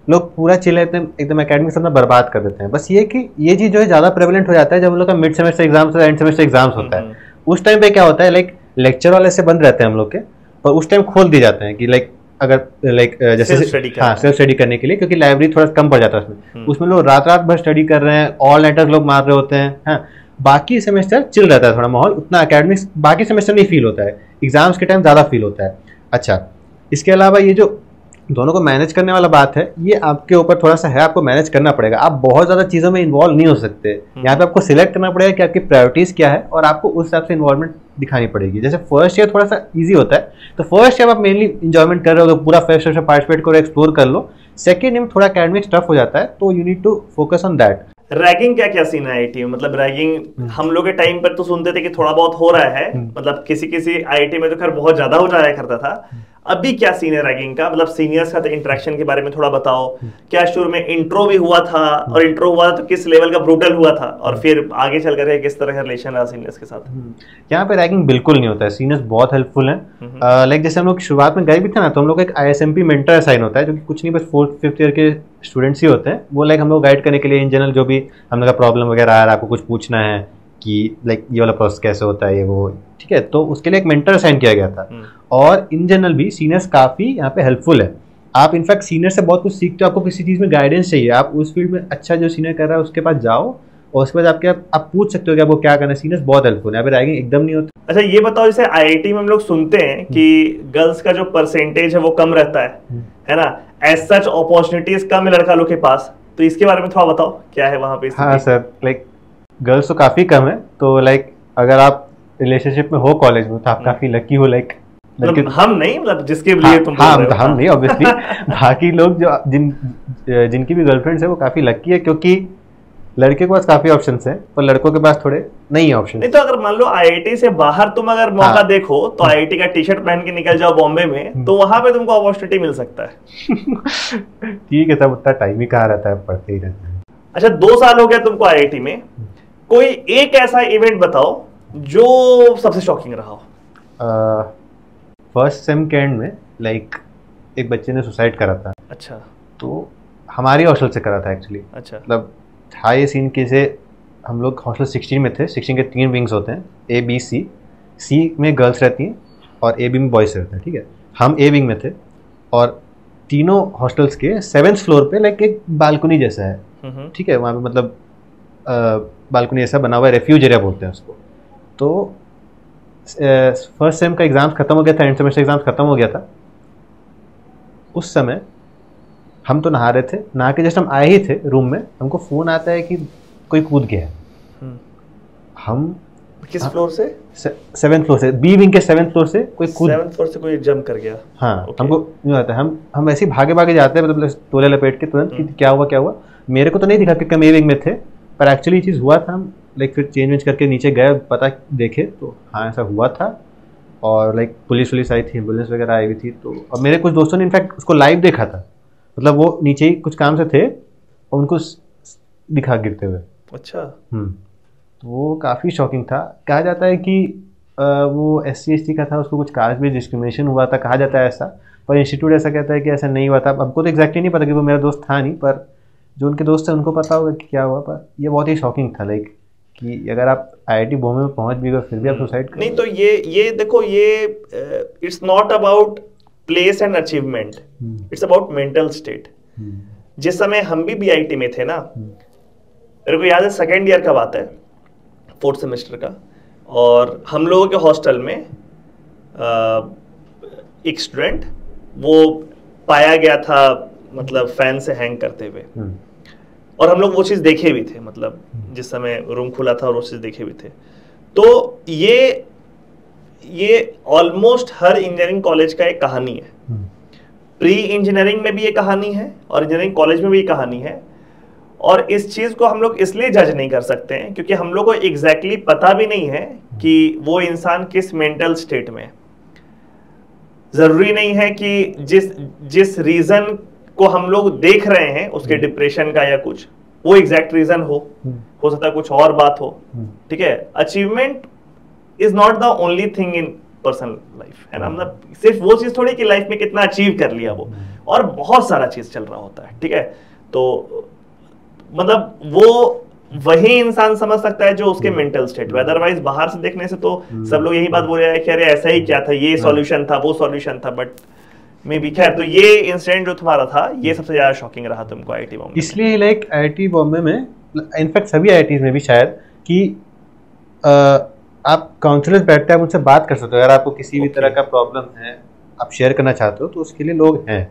लोग पूरा चिल एकदम एकेडमिक्स अपना बर्बाद कर देते हैं, बस ये कि ये चीज जो है ज्यादा प्रेवलेंट हो जाता है जब हम लोग का mid semester exams end semester exams होता है। उस टाइम पे क्या होता है, लाइक लेक्चर वाले से बंद रहते हैं हम लोग के, और उस टाइम खोल दिए जाते हैं कि लाइक अगर लाइक जैसे सेल्फ स्टडी करने के लिए, क्योंकि लाइब्रेरी थोड़ा कम पड़ जाता है उसमें लोग रात रात भर स्टडी कर रहे हैं, ऑल नाइटर्स लोग मार रहे होते हैं। हाँ, बाकी सेमेस्टर चिल रहता है, थोड़ा माहौल उतना एकेडमिक्स बाकी सेमेस्टर नहीं फील होता है, एग्जाम्स के टाइम ज्यादा फील होता है। अच्छा, इसके अलावा ये जो दोनों को मैनेज करने वाला बात है, ये आपके ऊपर थोड़ा सा है, आपको मैनेज करना पड़ेगा। आप बहुत ज्यादा चीजों में इन्वॉल्व नहीं हो सकते, यहाँ पे आपको सिलेक्ट करना पड़ेगा कि आपकी प्रायोरिटीज क्या है और आपको उस हिसाब से इन्वॉल्वमेंट दिखानी पड़ेगी। जैसे फर्स्ट ईयर थोड़ा सा इजी होता है, तो फर्स्ट ईयर आप मेनली इंजॉयमेंट कर रहे हो तो पूरा फर्स्ट ईयर पार्टिसिपेट करो, एक्सप्लोर कर लो। सेकेंड ईयर में थोड़ा एकेडमिक टफ हो जाता है, तो you need to focus on that. Ragging क्या क्या सीन है आईआईटी में? मतलब रैगिंग हम लोग के टाइम पर तो सुनते थे कि थोड़ा बहुत हो रहा है, मतलब किसी आईआईटी में तो खैर बहुत ज्यादा हो जाया करता था। अभी क्या सीन है रैगिंग का? मतलब सीनियर्स का इंटरेक्शन के बारे में थोड़ा बताओ। क्या शुरू में इंट्रो भी हुआ था, और इंट्रो हुआ तो किस लेवल का ब्रूटल हुआ था, और फिर आगे चल कर किस तरह का रिलेशन रहा सीनियर्स के साथ? यहाँ पे रैगिंग बिल्कुल नहीं होता है, सीनियर्स बहुत हेल्पफुल हैं। लाइक जैसे हम लोग शुरुआत में गए भी थे ना, तो हम लोग एक ISMP मेंटर असाइन होता है, जो कि कुछ नहीं बस 4th-5th ईयर के स्टूडेंट्स ही होते हैं। वो लाइक हम लोग गाइड करने के लिए इन जनरल जो भी हम लोग का प्रॉब्लम वगैरह आ रहा है, आपको कुछ पूछना है कि लाइक ये वाला प्रोसेस कैसे होता है, ये वो, ठीक है, तो उसके लिए एक मेंटर असाइन किया गया था। और इन जनरल भी सीनियर्स काफ़ी यहाँ पे हेल्पफुल है। आप इनफैक्ट सीनियर से बहुत कुछ सीखते हो, आपको किसी चीज़ में गाइडेंस चाहिए, आप उस फील्ड में अच्छा जो सीनियर कर रहा है उसके पास जाओ, और उसके बाद आप पूछ सकते हो कि आपको क्या करना है। सीनियर्स बहुत हेल्पफुल है, यहाँ पे रैगिंग एकदम नहीं होता। अच्छा, ये बताओ, जैसे आईआईटी में हम लोग सुनते हैं कि गर्ल्स का जो परसेंटेज है वो कम रहता है ना, एज सच अपॉर्चुनिटीज कम है लड़का लोग के पास, तो इसके बारे में थोड़ा बताओ क्या है वहाँ पे? हाँ सर, लाइक गर्ल्स तो काफ़ी कम है, तो लाइक अगर आप रिलेशनशिप में हो कॉलेज में तो आप काफ़ी लकी हो। लाइक हम नहीं, मतलब जिसके लिए तुम हाँ, हम नहीं ऑब्वियसली बाकी लोग जो जिनकी भी गर्लफ्रेंड्स है वो काफ़ी लकी है, क्योंकि लड़के के पास काफ़ी ऑप्शंस हैं पर लड़कों के पास थोड़े नहीं है ऑप्शन। नहीं तो अगर मान लो आईआईटी से बाहर तुम अगर मौका देखो तो आईआईटी का टी-शर्ट पहन के निकल जाओ बॉम्बे में, तो वहां पे तुमको अपॉर्चुनिटी मिल सकता है। ठीक है, तब उतना टाइम ही कहाँ रहता है, पढ़ते ही रहते हैं। अच्छा, 2 साल हो गया तुमको आईआईटी में, कोई एक ऐसा इवेंट बताओ जो सबसे शॉकिंग रहा हो। फर्स्ट सेम के एंड में लाइक एक बच्चे ने सुसाइड करा था। अच्छा, तो हमारी हॉस्टल से करा था एक्चुअली। अच्छा, मतलब था ये सीन कैसे, हम लोग हॉस्टल 16 में थे। 16 के 3 विंग्स होते हैं, A B C। C में गर्ल्स रहती हैं और A B में बॉयज़ रहते हैं, ठीक है। हम A विंग में थे, और तीनों हॉस्टल्स के 7th फ्लोर पे लाइक एक बालकनी जैसा है, ठीक है, वहाँ पे मतलब बालकनी ऐसा बना हुआ है, रेफ्यूज एरिया बोलते हैं उसको। तो फर्स्ट सेम का एग्ज़ाम्स खत्म हो गया था, एंड सेमेस्टर एग्ज़ाम्स खत्म हो गया था। उस समय हम तो नहा रहे थे, नहा के जस्ट हम आए ही थे रूम में, हमको फ़ोन आता है कि कोई कूद गया है। हम किस फ्लोर से? 7th फ्लोर से, B विंग के 7th फ्लोर से कोई कूद, 7th फ्लोर से कोई जंप कर गया। हाँ, हमको यूँ आता है, हम ऐसे ही भागे भागे जाते हैं, मतलब तोले लपेट के तुरंत कि क्या हुआ। मेरे को तो नहीं दिखा कि हम A विंग में थे, पर एक्चुअली चीज़ हुआ था। हम लाइक फिर चेंज करके नीचे गए, पता देखे तो हाँ ऐसा हुआ था। और लाइक पुलिस आई थी, एम्बुलेंस वगैरह आई हुई थी। तो और मेरे कुछ दोस्तों ने इनफैक्ट उसको लाइव देखा था, मतलब वो नीचे ही कुछ काम से थे और उनको दिखा गिरते हुए। अच्छा। तो वो काफ़ी शॉकिंग था। कहा जाता है कि वो SC/ST का था, उसको कुछ कास्ट बेस्ड डिस्क्रिमिनेशन हुआ था, कहा जाता है ऐसा, पर इंस्टीट्यूट ऐसा कहता है कि ऐसा नहीं हुआ था। हमको तो एग्जैक्टली नहीं पता कि वो मेरा दोस्त था नहीं, पर जो उनके दोस्त हैं उनको पता होगा कि क्या हुआ। पर ये बहुत ही शॉकिंग था, लाइक कि अगर आप IIT बॉम्बे में पहुंच भी गए फिर भी आप सुसाइड कर। नहीं तो ये देखो, ये it's not about place and achievement, it's about mental state. जिस समय हम भी BIT में थे ना, मेरे को याद है 2nd ईयर का बात है, 4th सेमेस्टर का, और हम लोगों के हॉस्टल में एक स्टूडेंट वो पाया गया था, मतलब फैन से हैंग करते हुए, और हम लोग वो चीज़ देखे भी थे, मतलब जिस समय रूम खुला था और वो चीज़ देखे भी थे। तो ये ऑलमोस्ट हर इंजीनियरिंग कॉलेज का एक कहानी है। प्री इंजीनियरिंग में भी ये कहानी है और इंजीनियरिंग कॉलेज में भी ये कहानी है। और इस चीज को हम लोग इसलिए जज नहीं कर सकते हैं क्योंकि हम लोग को एग्जैक्टली पता भी नहीं है कि वो इंसान किस मेंटल स्टेट में है। जरूरी नहीं है कि जिस रीजन को हम लोग देख रहे हैं उसके डिप्रेशन का या कुछ वो एग्जैक्ट रीजन हो सकता है कुछ और बात हो। ठीक है, achievement is not the only thing in personal life, है ना। मतलब सिर्फ वो चीज थोड़ी कि लाइफ में कितना अचीव कर लिया वो, और बहुत सारा चीज चल रहा होता है। ठीक है, तो मतलब वो वही इंसान समझ सकता है जो उसके मेंटल स्टेट में। अदरवाइज बाहर से देखने से तो सब लोग यही बात बोल रहे हैं कि अरे ऐसा ही क्या था, ये सॉल्यूशन था, वो सॉल्यूशन था, बट मे बी। खैर, तो ये इंसिडेंट जो तुम्हारा था ये सबसे ज्यादा शॉकिंग रहा तुमको आईआईटी बॉम्बे। इसलिए लाइक आईआईटी बॉम्बे में, इनफैक्ट सभी आईआईटीज में भी शायद, कि आप काउंसलर्स बैठते हैं, आप उनसे बात कर सकते हो। अगर आपको किसी भी तरह का प्रॉब्लम है, आप शेयर करना चाहते हो, तो उसके लिए लोग हैं।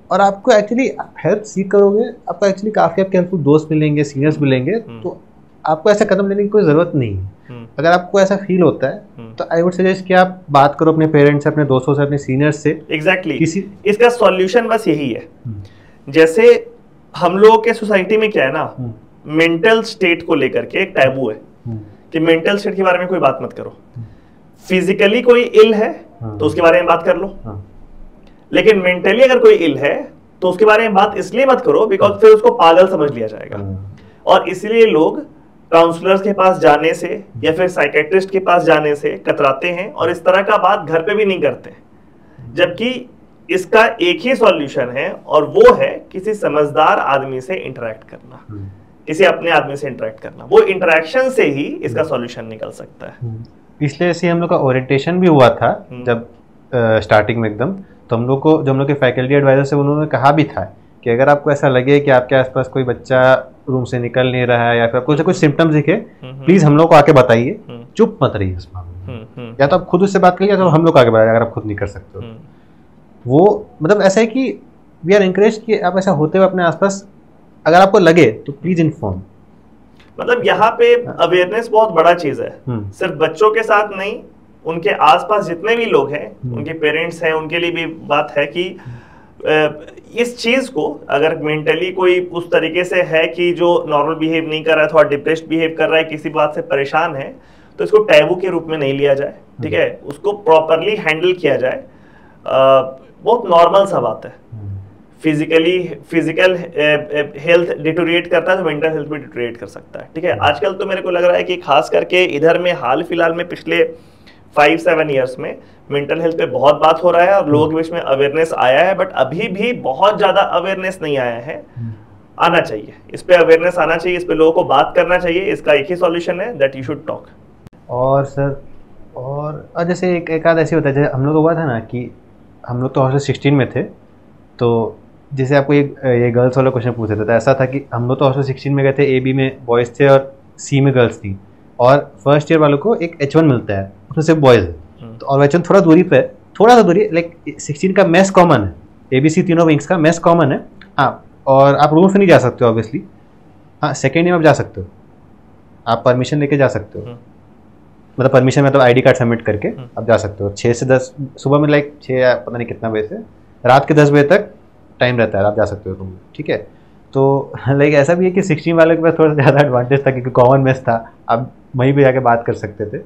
और आपको एक्चुअली हेल्प सीख करोगे, आपको एक्चुअली काफ़ी आपके हेल्पफुल दोस्त मिलेंगे, सीनियर्स मिलेंगे, तो आपको ऐसा कदम लेने की कोई ज़रूरत नहीं है। अगर आपको ऐसा फील होता है तो आई वुड सजेस्ट कि आप बात करो अपने पेरेंट्स से, अपने दोस्तों से, अपने सीनियर्स से। एग्जैक्टली इसका सॉल्यूशन बस यही है। जैसे हम लोगों के सोसाइटी में क्या है ना, मेंटल स्टेट को लेकर के एक टैबू है कि मेंटल स्टेट के बारे में कोई बात मत करो। फिजिकली कोई इल है तो उसके बारे में बात कर लो, लेकिन मेंटली अगर कोई इल है तो उसके बारे में बात इसलिए मत करो बिकॉज फिर उसको पागल समझ लिया जाएगा। और इसलिए लोग काउंसलर्स के पास जाने से या फिर साइकेट्रिस्ट के पास जाने से कतराते हैं और इस तरह का बात घर पे भी नहीं करते, जबकि इसका एक ही सॉल्यूशन है और वो है किसी समझदार आदमी से इंटरेक्ट करना, किसी अपने आदमी से इंटरेक्ट करना। वो इंटरेक्शन से ही इसका सॉल्यूशन निकल सकता है। इसलिए ऐसे हम लोग का ओरिएंटेशन भी हुआ था जब स्टार्टिंग में एकदम, तो हम लोग को, जो हम लोग के फैकल्टी एडवाइजर से, उन्होंने कहा भी था कि अगर आपको ऐसा लगे कि आपके आसपास कोई बच्चा रूम से निकल नहीं रहा है या फिर आपको कुछ सिम्टम्स दिखे, प्लीज हम लोग को आके बताइए, चुप मत रहिए इस मामले में। या तो आप खुद उससे बात करिए या तो हम लोग को आगे बताइए अगर आप खुद नहीं कर सकते हो। वो मतलब ऐसा है कि वी आर एनकरेज कि आप ऐसा होते हुए अपने आसपास अगर आपको लगे तो प्लीज इन्फॉर्म। मतलब यहाँ पे अवेयरनेस बहुत बड़ा चीज है, सिर्फ बच्चों के साथ नहीं, उनके आसपास जितने भी लोग हैं, उनके पेरेंट्स हैं, उनके लिए भी बात है कि इस चीज को अगर मेंटली कोई उस तरीके से है कि जो नॉर्मल बिहेव नहीं कर रहा है, थोड़ा डिप्रेस्ड बिहेव कर रहा है, किसी बात से परेशान है, तो इसको टैबू के रूप में नहीं लिया जाए। ठीक है, उसको प्रॉपरली हैंडल किया जाए। बहुत नॉर्मल सा बात है। फिजिकल हेल्थ डिटोरिएट करता है तो मेंटल हेल्थ भी डिटोरिएट कर सकता है। ठीक है, आजकल तो मेरे को लग रहा है कि खास करके इधर में हाल फिलहाल में पिछले 5-7 ईयर्स में मेंटल हेल्थ पे बहुत बात हो रहा है और लोगों के बीच में अवेयरनेस आया है, बट अभी भी बहुत ज्यादा अवेयरनेस नहीं आया है। आना चाहिए, इस पे अवेयरनेस आना चाहिए, इस पे लोगों को बात करना चाहिए। इसका एक ही सॉल्यूशन है, दैट यू शुड टॉक। और सर और जैसे एक आध ऐसे होता है, जैसे हम लोग को हुआ था ना कि हम लोग तो हॉस्टल 16 में थे, तो जैसे आपको ये गर्ल्स वाला क्वेश्चन पूछ रहे थे, ऐसा था कि हम लोग तो हॉस्टल 16 में गए थे, AB में बॉयज़ थे और C में गर्ल्स थी, और फर्स्ट ईयर वालों को एक H1 मिलता है, उसमें सिर्फ बॉयज़ है। तो और H1 थोड़ा दूरी पे, थोड़ा सा दूरी, लाइक 16 का मेस कॉमन है, ABC तीनों विंग्स का मेस कॉमन है। हाँ, और आप रूम से नहीं जा सकते हो ऑब्वियसली। हाँ, सेकेंड ईयर में आप जा सकते हो, आप परमिशन लेके जा सकते हो, मतलब परमिशन मतलब ID कार्ड सबमिट करके आप जा सकते हो। 6 से 10 सुबह में, लाइक 6 पता नहीं कितना बजे से रात के 10 बजे तक टाइम रहता है, आप जा सकते हो रूम में। ठीक है, तो लाइक ऐसा भी है कि 16 वाले के पास थोड़ा सा ज़्यादा एडवांटेज था क्योंकि कॉमन मेस था, आप वहीं पे जाके बात कर सकते थे।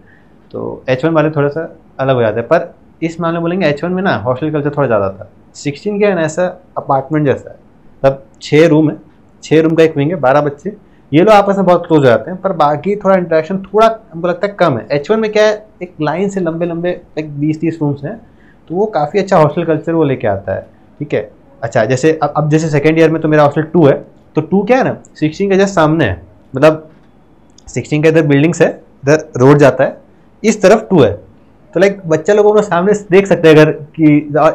तो H1 वाले थोड़ा सा अलग हो जाते हैं, पर इस मामले में बोलेंगे H1 में ना हॉस्टल कल्चर थोड़ा ज़्यादा था। 16 क्या है ना, ऐसा अपार्टमेंट जैसा है, तब 6 रूम है, 6 रूम का एक विंग है, 12 बच्चे, ये लोग आपस में बहुत क्लोज हो जाते हैं, पर बाकी थोड़ा इंटरेक्शन थोड़ा हमको लगता है कम है। H1 में क्या है, एक लाइन से लंबे लंबे लाइक 20-30 रूम्स हैं, तो वो काफ़ी अच्छा हॉस्टल कल्चर वो लेके आता है। ठीक है, अच्छा जैसे अब जैसे सेकेंड ईयर में तो मेरा हॉस्टल 2 है, तो 2 क्या है ना, 16 के जस्ट सामने है, मतलब 16 का इधर बिल्डिंग्स है, इधर रोड जाता है, इस तरफ 2 है, तो लाइक बच्चा लोगों को सामने देख सकते हैं अगर कि,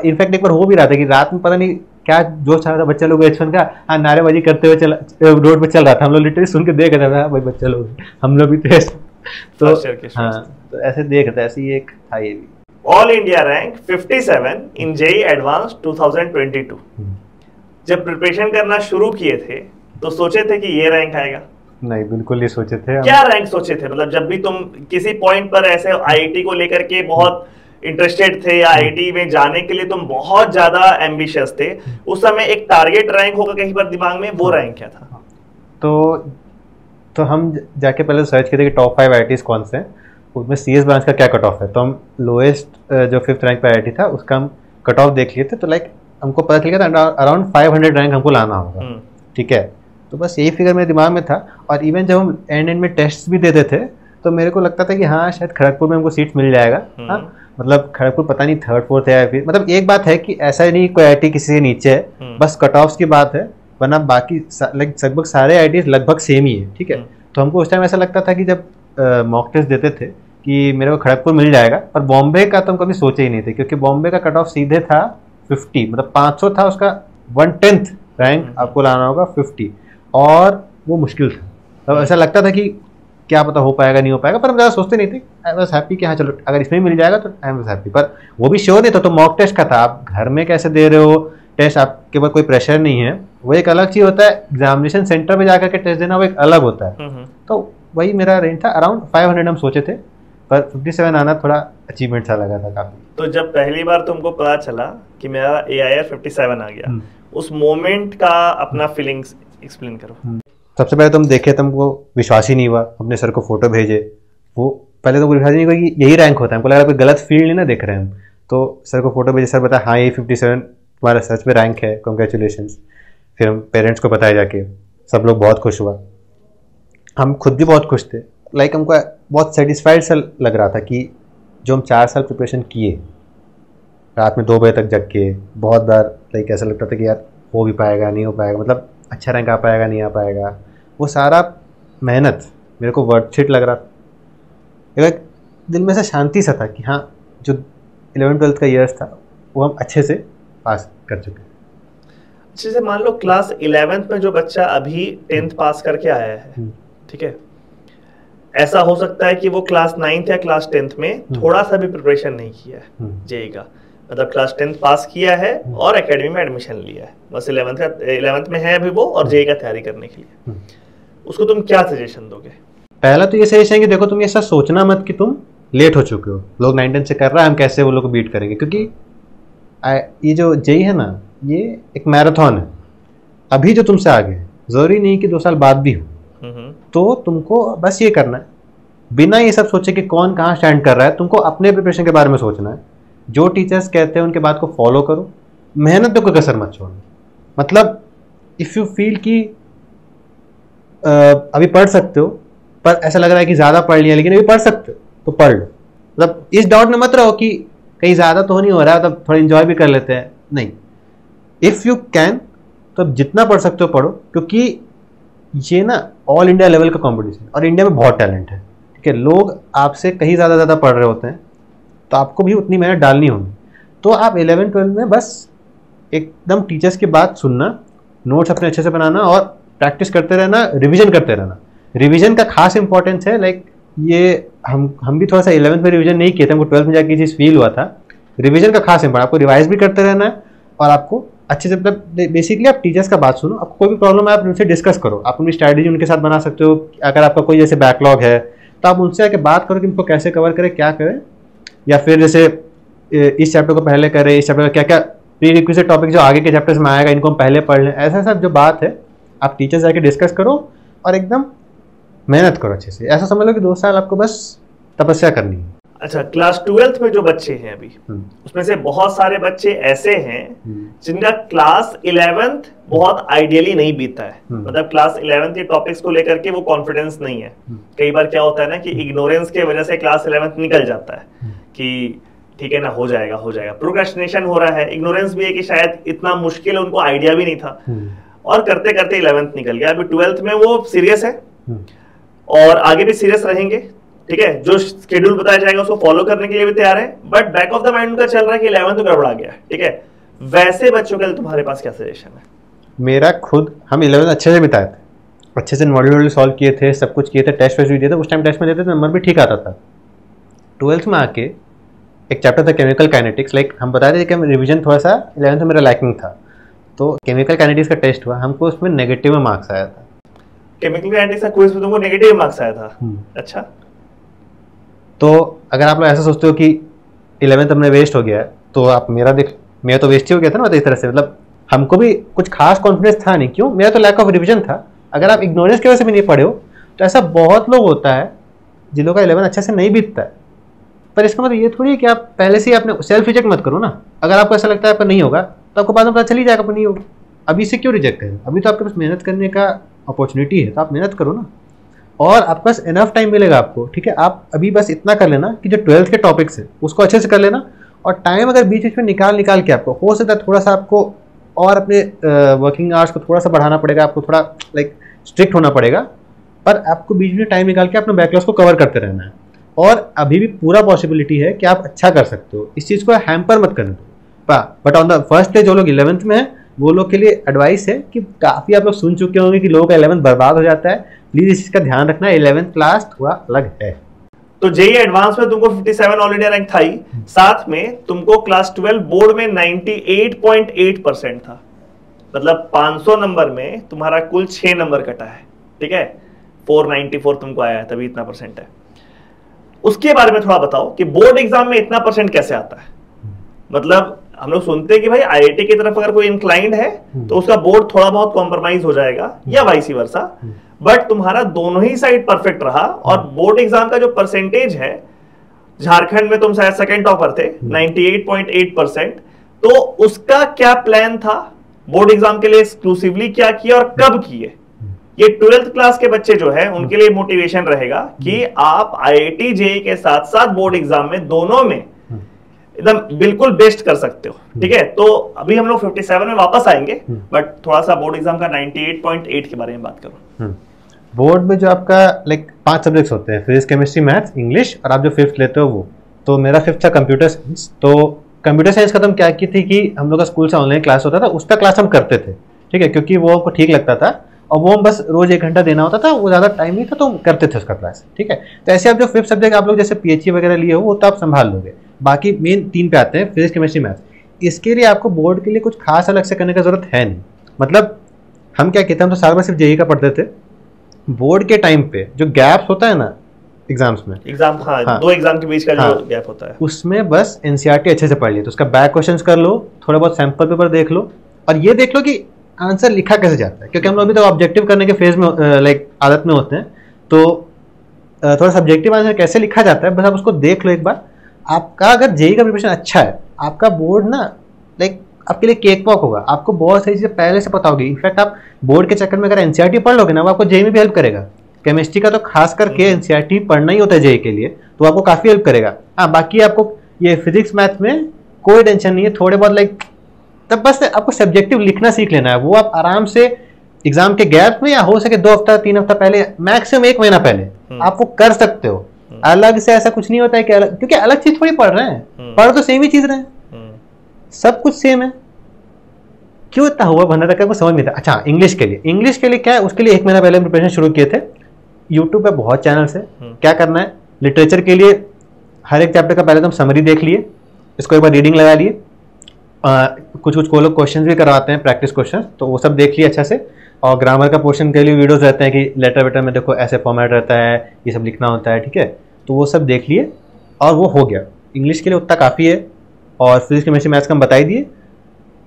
इनफैक्ट एक बार हो भी रहा था कि रात में पता नहीं क्या जोश चल रहा था, बच्चा लोग H1 का हाँ नारेबाजी करते हुए रोड पे चल रहा था, हम लोग लिटरली सुन के देख रहे थे, भाई बच्चा लोग हम लोग भी थे, तो हाँ, तो ऐसे देख रहे थे, ऐसे ही एक था ये भी। ऑल इंडिया रैंक 57 इन JEE एडवांस 2022। जब प्रिपरेशन करना शुरू किए थे तो सोचे थे कि ये रैंक आएगा? नहीं, बिल्कुल नहीं सोचे थे। क्या रैंक सोचे थे? मतलब जब भी तुम किसी पॉइंट पर ऐसे आईआईटी को लेकर के बहुत इंटरेस्टेड थे या आईआईटी में जाने के लिए तुम बहुत ज्यादा एम्बिशियस थे, उस समय एक टारगेट रैंक होगा कहीं पर दिमाग में, वो रैंक क्या था? तो हम जाके पहले सर्च किए थे कि टॉप 5 आईआईटीज कौन से हैं, उसमें सीएस ब्रांच का क्या कट ऑफ है। तो हम लोएस्ट जो 5th रैंक पे आईआईटी था उसका हम कट ऑफ देख लिए थे। तो लाइक हमको पता चल गया था अराउंड 500 रैंक हमको लाना होगा। ठीक है, तो बस यही फिगर मेरे दिमाग में था। और इवन जब हम एंड में टेस्ट भी देते थे तो मेरे को लगता था कि हाँ शायद खड़गपुर में हमको सीट मिल जाएगा। हाँ, मतलब खड़गपुर पता नहीं 3rd 4th है या फिर, मतलब एक बात है कि ऐसा नहीं कोई आईआईटी किसी के नीचे है, बस कट ऑफ्स की बात है, वरना बाकी लगभग सारे आईआईटीज लगभग सेम ही है। ठीक है, तो हमको उस टाइम ऐसा लगता था कि जब मॉक टेस्ट देते थे कि मेरे को खड़गपुर मिल जाएगा, पर बॉम्बे का तो हम कभी सोचे ही नहीं थे, क्योंकि बॉम्बे का कट ऑफ सीधे था 50, मतलब 500 था उसका, 1/10 रैंक आपको लाना होगा 50, और वो मुश्किल था। तो ऐसा लगता था कि क्या पता हो पाएगा नहीं हो पाएगा, पर हम ज़्यादा सोचते नहीं थे। आई वॉज हैप्पी कि हाँ चलो अगर इसमें मिल जाएगा तो आई वॉज हैप्पी, पर वो भी श्योर नहीं था। तो मॉक टेस्ट का था, आप घर में कैसे दे रहे हो टेस्ट, आपके पास कोई प्रेशर नहीं है, वो एक अलग चीज़ होता है। एग्जामिनेशन सेंटर पे जाकर के टेस्ट देना वो एक अलग होता है। तो वही मेरा रेंज था, अराउंड 500 हम सोचे थे, पर 57 आना थोड़ा अचीवमेंट सा लगा था काफ़ी। तो जब पहली बार तुमको पता चला कि मेरा AIR 57 आ गया, उस मोमेंट का अपना फीलिंग्स एक्सप्लेन करो। सबसे पहले तुम देखे तो हमको विश्वास ही नहीं हुआ, अपने सर को फोटो भेजे, वो पहले तो विश्वास ही नहीं हुआ कि यही रैंक होता है, हमको लगा कोई गलत फील्ड नहीं ना देख रहे हैं हम। तो सर को फोटो भेजे, सर बताया हाँ ये 57 तुम्हारा सच में रैंक है, कॉन्ग्रेचुलेशंस। फिर हम पेरेंट्स को बताया जाके, सब लोग बहुत खुश हुआ, हम खुद भी बहुत खुश थे। लाइक हमको बहुत सेटिस्फाइड सा लग रहा था कि जो हम 4 साल प्रिपरेशन किए, रात में 2 बजे तक जग के, बहुत बार लाइक ऐसा लगता था कि यार हो भी पाएगा नहीं हो पाएगा, मतलब अच्छा रैंक आ पाएगा नहीं आ पाएगा, वो सारा मेहनत मेरे को वर्थ इट लग रहा था। एक दिल में से शांति सा था कि हाँ जो 11th 12th का ईयर्स था वो हम अच्छे से पास कर चुके हैं। अच्छे से मान लो क्लास 11th में जो बच्चा अभी 10th पास करके आया है, ठीक है, ऐसा हो सकता है कि वो क्लास 9th या क्लास 10th में थोड़ा सा भी प्रिपरेशन नहीं किया है जेईई का, मतलब क्लास 10th पास किया है और एकेडमी में एडमिशन लिया है, बस 11th में है अभी वो, और जेईई का तैयारी करने के लिए, उसको तुम क्या सजेशन दोगे? पहला तो ये सजेशन है कि देखो तुम ऐसा सोचना मत कि तुम लेट हो चुके हो, लोग 9th 10th से कर रहा है हम कैसे वो लोग को बीट करेंगे, क्योंकि ये जो जेईई है ना ये एक मैराथन है, अभी जो तुमसे आगे जरूरी नहीं कि 2 साल बाद भी हो। तो तुमको बस ये करना है, बिना ये सब सोचे कि कौन कहाँ स्टैंड कर रहा है, तुमको अपने प्रिपरेशन के बारे में सोचना है। जो टीचर्स कहते हैं उनके बात को फॉलो करो, मेहनत पे कोई कसर मत छोड़ो। मतलब इफ़ यू फील कि अभी पढ़ सकते हो, पर ऐसा लग रहा है कि ज़्यादा पढ़ लिया लेकिन अभी पढ़ सकते हो तो पढ़ लो, मतलब इस डाउट में मत रहो कि कहीं ज़्यादा तो नहीं हो रहा है, मतलब थोड़ा इन्जॉय भी कर लेते हैं, नहीं। इफ़ यू कैन तो जितना पढ़ सकते हो पढ़ो, क्योंकि ये ना ऑल इंडिया लेवल का कॉम्पिटिशन, और इंडिया में बहुत टैलेंट है। ठीक है, लोग आपसे कहीं ज़्यादा पढ़ रहे होते हैं, तो आपको भी उतनी मेहनत डालनी होगी। तो आप 11th 12th में बस एकदम टीचर्स की बात सुनना, नोट्स अपने अच्छे से बनाना और प्रैक्टिस करते रहना, रिवीजन करते रहना। रिवीजन का खास इंपॉर्टेंस है, लाइक ये हम भी थोड़ा सा 11th में रिवीजन नहीं किए थे, हमको 12th में जाके ये चीज़ फील हुआ था। रिवीजन का खास इंपॉर्टेंट, आपको रिवाइज भी करते रहना है और आपको अच्छे से, मतलब बेसिकली आप टीचर्स का बात सुनो, आपको कोई भी प्रॉब्लम है आप उनसे डिस्कस करो, आप उनकी स्ट्रैटेजी उनके साथ बना सकते हो। अगर आपका कोई जैसे बैकलॉग है तो आप उनसे आके बात करो कि उनको कैसे कवर करें, क्या करें, या फिर जैसे इस चैप्टर को पहले करें, इस चैप्टर का क्या क्या प्री रिक्विजिट टॉपिक जो आगे के चैप्टर्स में आएगा इनको हम पहले पढ़ लें, ऐसा सब जो बात है आप टीचर्स आके डिस्कस करो और एकदम मेहनत करो अच्छे से। ऐसा समझ लो कि 2 साल आपको बस तपस्या करनी है। अच्छा, क्लास 12th में जो बच्चे हैं अभी, उसमें से बहुत सारे बच्चे ऐसे हैं जिनका क्लास 11th बहुत आइडियली नहीं बीता है, मतलब क्लास 11th के टॉपिक्स को लेकर के वो कॉन्फिडेंस नहीं है। कई बार क्या होता है ना कि इग्नोरेंस के वजह से क्लास 11th निकल जाता है कि ठीक है ना, हो जाएगा हो जाएगा, प्रोक्रेस्टिनेशन हो रहा है, इग्नोरेंस भी है कि शायद इतना मुश्किल है, उनको आइडिया भी नहीं था, और करते करते 11th निकल गया। अभी 12th में वो सीरियस है और आगे भी सीरियस रहेंगे, ठीक है, जो शेड्यूल बताया जाएगा उसको फॉलो करने के लिए भी तैयार है, but back of the mind उनका चल रहा है कि 11th तो गड़बड़ा गया, ठीक है। वैसे बच्चों के लिए तुम्हारे पास क्या सजेशन है? मेरा खुद, हम 11th अच्छे से बिताए थे, अच्छे से मॉड्यूल सॉल्व किए थे, सब कुछ किए थे, टेस्ट वेस्ट भी दिए थे, उस टाइम टेस्ट में देते थे नंबर भी ठीक आता था। 12th में आके एक चैप्टर था केमिकल काइनेटिक्स, लाइक हम बता रहे थे कि रिविजन थोड़ा सा 11th में मेरा लैकिंग था, तो केमिकल काइनेटिक्स का टेस्ट हुआ, हमको उसमें नेगेटिव में मार्क्स आया था। केमिकल काइनेटिक्स का क्विज में तुमको नेगेटिव मार्क्स आया था। अच्छा, तो अगर आप लोग ऐसा सोचते हो कि 11th हमने वेस्ट हो गया है, तो आप मेरा देख, मेरा तो वेस्ट ही हो गया था ना, तो इस तरह से मतलब हमको भी कुछ खास कॉन्फिडेंस था नहीं। क्यों? मेरा तो लैक ऑफ रिविजन था। अगर आप इग्नोरेंस की वजह से भी नहीं पढ़े हो, तो ऐसा बहुत लोग होता है जिन लोगों का 11 अच्छे से नहीं बीतता है। पर इसका मतलब ये थोड़ी है कि आप पहले से ही अपने सेल्फ रिजेक्ट मत करो ना। अगर आपको ऐसा लगता है आपका नहीं होगा, तो आपको बाद में पता चल ही जाएगा आपको नहीं होगा। अभी से क्यों रिजेक्ट करें? अभी तो आपके पास मेहनत करने का अपॉर्चुनिटी है, तो आप मेहनत करो ना, और आपके पास इनफ टाइम मिलेगा आपको। ठीक है, आप अभी बस इतना कर लेना कि जो 12th के टॉपिक्स है उसको अच्छे से कर लेना, और टाइम अगर बीच बीच में निकाल के आपको हो सकता है थोड़ा सा आपको और अपने वर्किंग आवर्स को थोड़ा सा बढ़ाना पड़ेगा, आपको थोड़ा लाइक स्ट्रिक्ट होना पड़ेगा, पर आपको बीच में टाइम निकाल के अपने बैकलॉग्स को कवर करते रहना है। और अभी भी पूरा पॉसिबिलिटी है कि आप अच्छा कर सकते हो, इस चीज़ को हैम्पर मत करने दो। But on the first day जो लोग 11th में है वो लोग के लिए एडवाइस है कि काफ़ी आप लोग सुन चुके होंगे कि लोगों का 11th बर्बाद हो जाता है। प्लीज़ इस चीज़ का ध्यान रखना, 11th क्लास थोड़ा अलग है। तो जेईई एडवांस में तुमको 57 ऑल इंडिया रैंक था ही, साथ में तुमको क्लास 12 बोर्ड में 98.8% था। मतलब 500 नंबर में तुम्हारा कुल 6 नंबर कटा है। ठीक है, 494 तुमको आया है, तभी इतना परसेंट है। उसके बारे में थोड़ा बताओ कि बोर्ड एग्जाम में इतना परसेंट कैसे आता है। मतलब हम लोग सुनते हैं कि भाई आईआईटी की तरफ अगर कोई इंक्लाइंड है तो उसका बोर्ड थोड़ा बहुत कॉम्प्रोमाइज हो जाएगा, या वाइस वर्सा, बट तुम्हारा दोनों ही साइड परफेक्ट रहा। और बोर्ड एग्जाम का जो परसेंटेज है, झारखंड में तुम शायद सेकंड टॉपर थे, 98.8%। तो उसका क्या प्लान था बोर्ड एग्जाम के लिए, एक्सक्लूसिवली क्या किया और कब किए? ये 12th क्लास के बच्चे जो है उनके लिए मोटिवेशन रहेगा कि आप आईआईटी जेईई के साथ साथ बोर्ड एग्जाम में दोनों में एकदम बिल्कुल बेस्ट कर सकते हो। ठीक है, तो अभी हम लोग 57 में वापस आएंगे, बट थोड़ा सा बोर्ड एग्जाम का 98.8 के बारे में बात करो। बोर्ड में जो आपका लाइक 5 सब्जेक्ट्स होते हैं, फिजिक्स, केमिस्ट्री, मैथ्स, इंग्लिश, और आप जो 5th लेते हो वो, तो मेरा 5th था कंप्यूटर साइंस। तो कंप्यूटर साइंस खत्म क्या की थी कि हम लोग का स्कूल से ऑनलाइन क्लास होता था, उसका क्लास हम करते थे। ठीक है, क्योंकि वो हमको ठीक लगता था, और वो हम बस रोज 1 घंटा देना होता था, वो ज़्यादा टाइम नहीं था, तो हम करते थे उसका क्लास। ठीक है, तो ऐसे आप जो 5th सब्जेक्ट आप लोग जैसे पीएचई वगैरह लिए हो वो तो आप संभाल लोगे। बाकी मेन 3 पे आते हैं, फिजिक्स, केमिस्ट्री, मैथ्स। इसके लिए आपको बोर्ड के लिए कुछ खास अलग से करने की जरूरत है नहीं। मतलब हम क्या कहते हैं, हम तो साल भर सिर्फ जेईई का पढ़ते थे। बोर्ड के टाइम पे जो गैप्स होता है ना एग्जाम्स में, हाँ, 2 एग्जाम के बीच का जो गैप होता है, उसमें बस एनसीईआरटी अच्छे से पढ़ लिया, तो उसका बैक क्वेश्चंस कर लो, थोड़ा बहुत सैंपल पेपर देख लो, और ये देख लो कि आंसर लिखा कैसे जाता है। क्योंकि हम लोग अभी तो ऑब्जेक्टिव करने के फेज में लाइक आदत में होते हैं, तो थोड़ा सब्जेक्टिव आंसर कैसे लिखा जाता है बस आप उसको देख लो एक बार। आपका अगर जेईई का प्रिपरेशन अच्छा है, आपका बोर्ड ना लाइक आपके लिए केक वॉक होगा। आपको बहुत सारी चीज़ें पहले से पता होगी। इनफैक्ट आप बोर्ड के चक्कर में अगर एनसीईआरटी पढ़ लोगे ना, वो आपको जेईई में भी हेल्प करेगा। केमिस्ट्री का तो खास करके एनसीईआरटी पढ़ना ही होता है जेईई के लिए, तो आपको काफ़ी हेल्प करेगा। हाँ, बाकी आपको ये फिजिक्स मैथ में कोई टेंशन नहीं है, थोड़े बहुत लाइक तब बस आपको सब्जेक्टिव लिखना सीख लेना है। वो आप आराम से एग्जाम के गैप में, या हो सके 2 हफ्ता 3 हफ्ता पहले, मैक्सिमम 1 महीना पहले आप वो कर सकते हो। अलग से ऐसा कुछ नहीं होता है कि अलग, क्योंकि अलग चीज थोड़ी पढ़ रहे हैं, पढ़ तो सेम ही चीज रहे हैं, सब कुछ सेम है। क्यों इतना हुआ बंदा तक समझ नहीं था। अच्छा, इंग्लिश के लिए क्या है, उसके लिए 1 महीना पहले प्रिपरेशन शुरू किए थे। यूट्यूब पे बहुत चैनल्स है। क्या करना है, लिटरेचर के लिए हर एक चैप्टर का पहले तो हम समरी देख लिए, इसको एक बार रीडिंग लगा लिए, कुछ को लोग क्वेश्चन भी करवाते हैं, प्रैक्टिस क्वेश्चन, तो वो सब देख लिए अच्छे से। और ग्रामर का पोर्शन के लिए वीडियोस रहते हैं कि लेटर वेटर में देखो ऐसे फॉर्मेट रहता है, ये सब लिखना होता है। ठीक है, तो वो सब देख लिए और वो हो गया। इंग्लिश के लिए उतना काफ़ी है, और फिजिक्स, केमिस्ट्री, मैथ्स का हम बता ही दिए।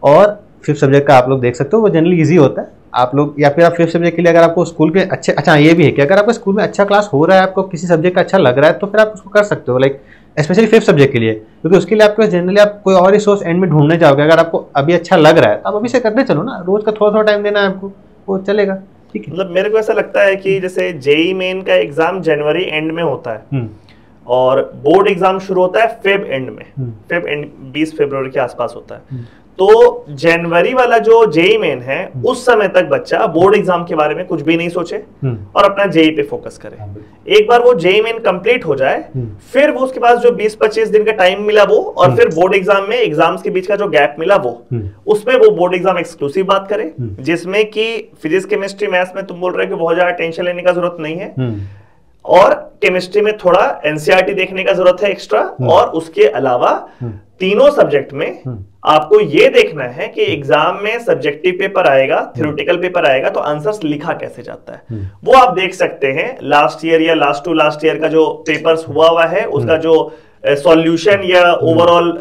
और 5th सब्जेक्ट का आप लोग देख सकते हो, वो जनरली ईजी होता है। आप लोग, या फिर आप 5th सब्जेक्ट के लिए अगर आपको स्कूल के अच्छे, अच्छा ये भी है कि अगर आपको स्कूल में अच्छा क्लास हो रहा है, आपको किसी सब्जेक्ट का अच्छा लग रहा है, तो फिर आप उसको कर सकते हो, लाइक स्पेशली 5th सब्जेक्ट के लिए। क्योंकि उसके लिए आपको जनरली आप कोई और रिसोर्स एंड में ढूंढने जाओगे। अगर आपको अभी अच्छा लग रहा है तो आप अभी से करते चलो ना, रोज का थोड़ा थोड़ा टाइम देना है आपको, वो चलेगा। ठीक है, मतलब मेरे को ऐसा लगता है कि जैसे जेईई मेन का एग्जाम जनवरी एंड में होता है, और बोर्ड एग्जाम शुरू होता है फेब एंड में, फेब एंड 20 फरवरी के आसपास होता है। तो जनवरी वाला जो जेईई मेन है, उस समय तक बच्चा बोर्ड एग्जाम के बारे में कुछ भी नहीं सोचे और अपना जेईई पे फोकस करे। एक बार वो जेईई मेन कंप्लीट हो जाए, फिर वो उसके पास जो 20-25 दिन का टाइम मिला वो, और फिर बोर्ड एग्जाम में एग्जाम्स के बीच का जो गैप मिला वो, उसमें वो बोर्ड एग्जाम एक्सक्लूसिव बात करे, जिसमें कि फिजिक्स, केमिस्ट्री, मैथ्स में तुम बोल रहे हो कि बहुत ज्यादा टेंशन लेने का जरूरत नहीं है, और केमिस्ट्री में थोड़ा एनसीईआरटी देखने का जरूरत है एक्स्ट्रा, और उसके अलावा तीनों सब्जेक्ट में आपको ये देखना है कि एग्जाम में सब्जेक्टिव पेपर आएगा, थ्योरेटिकल पेपर आएगा, तो आंसर्स लिखा कैसे जाता है वो आप देख सकते हैं। लास्ट ईयर या लास्ट ईयर का जो पेपर्स हुआ है उसका जो सॉल्यूशन या ओवरऑल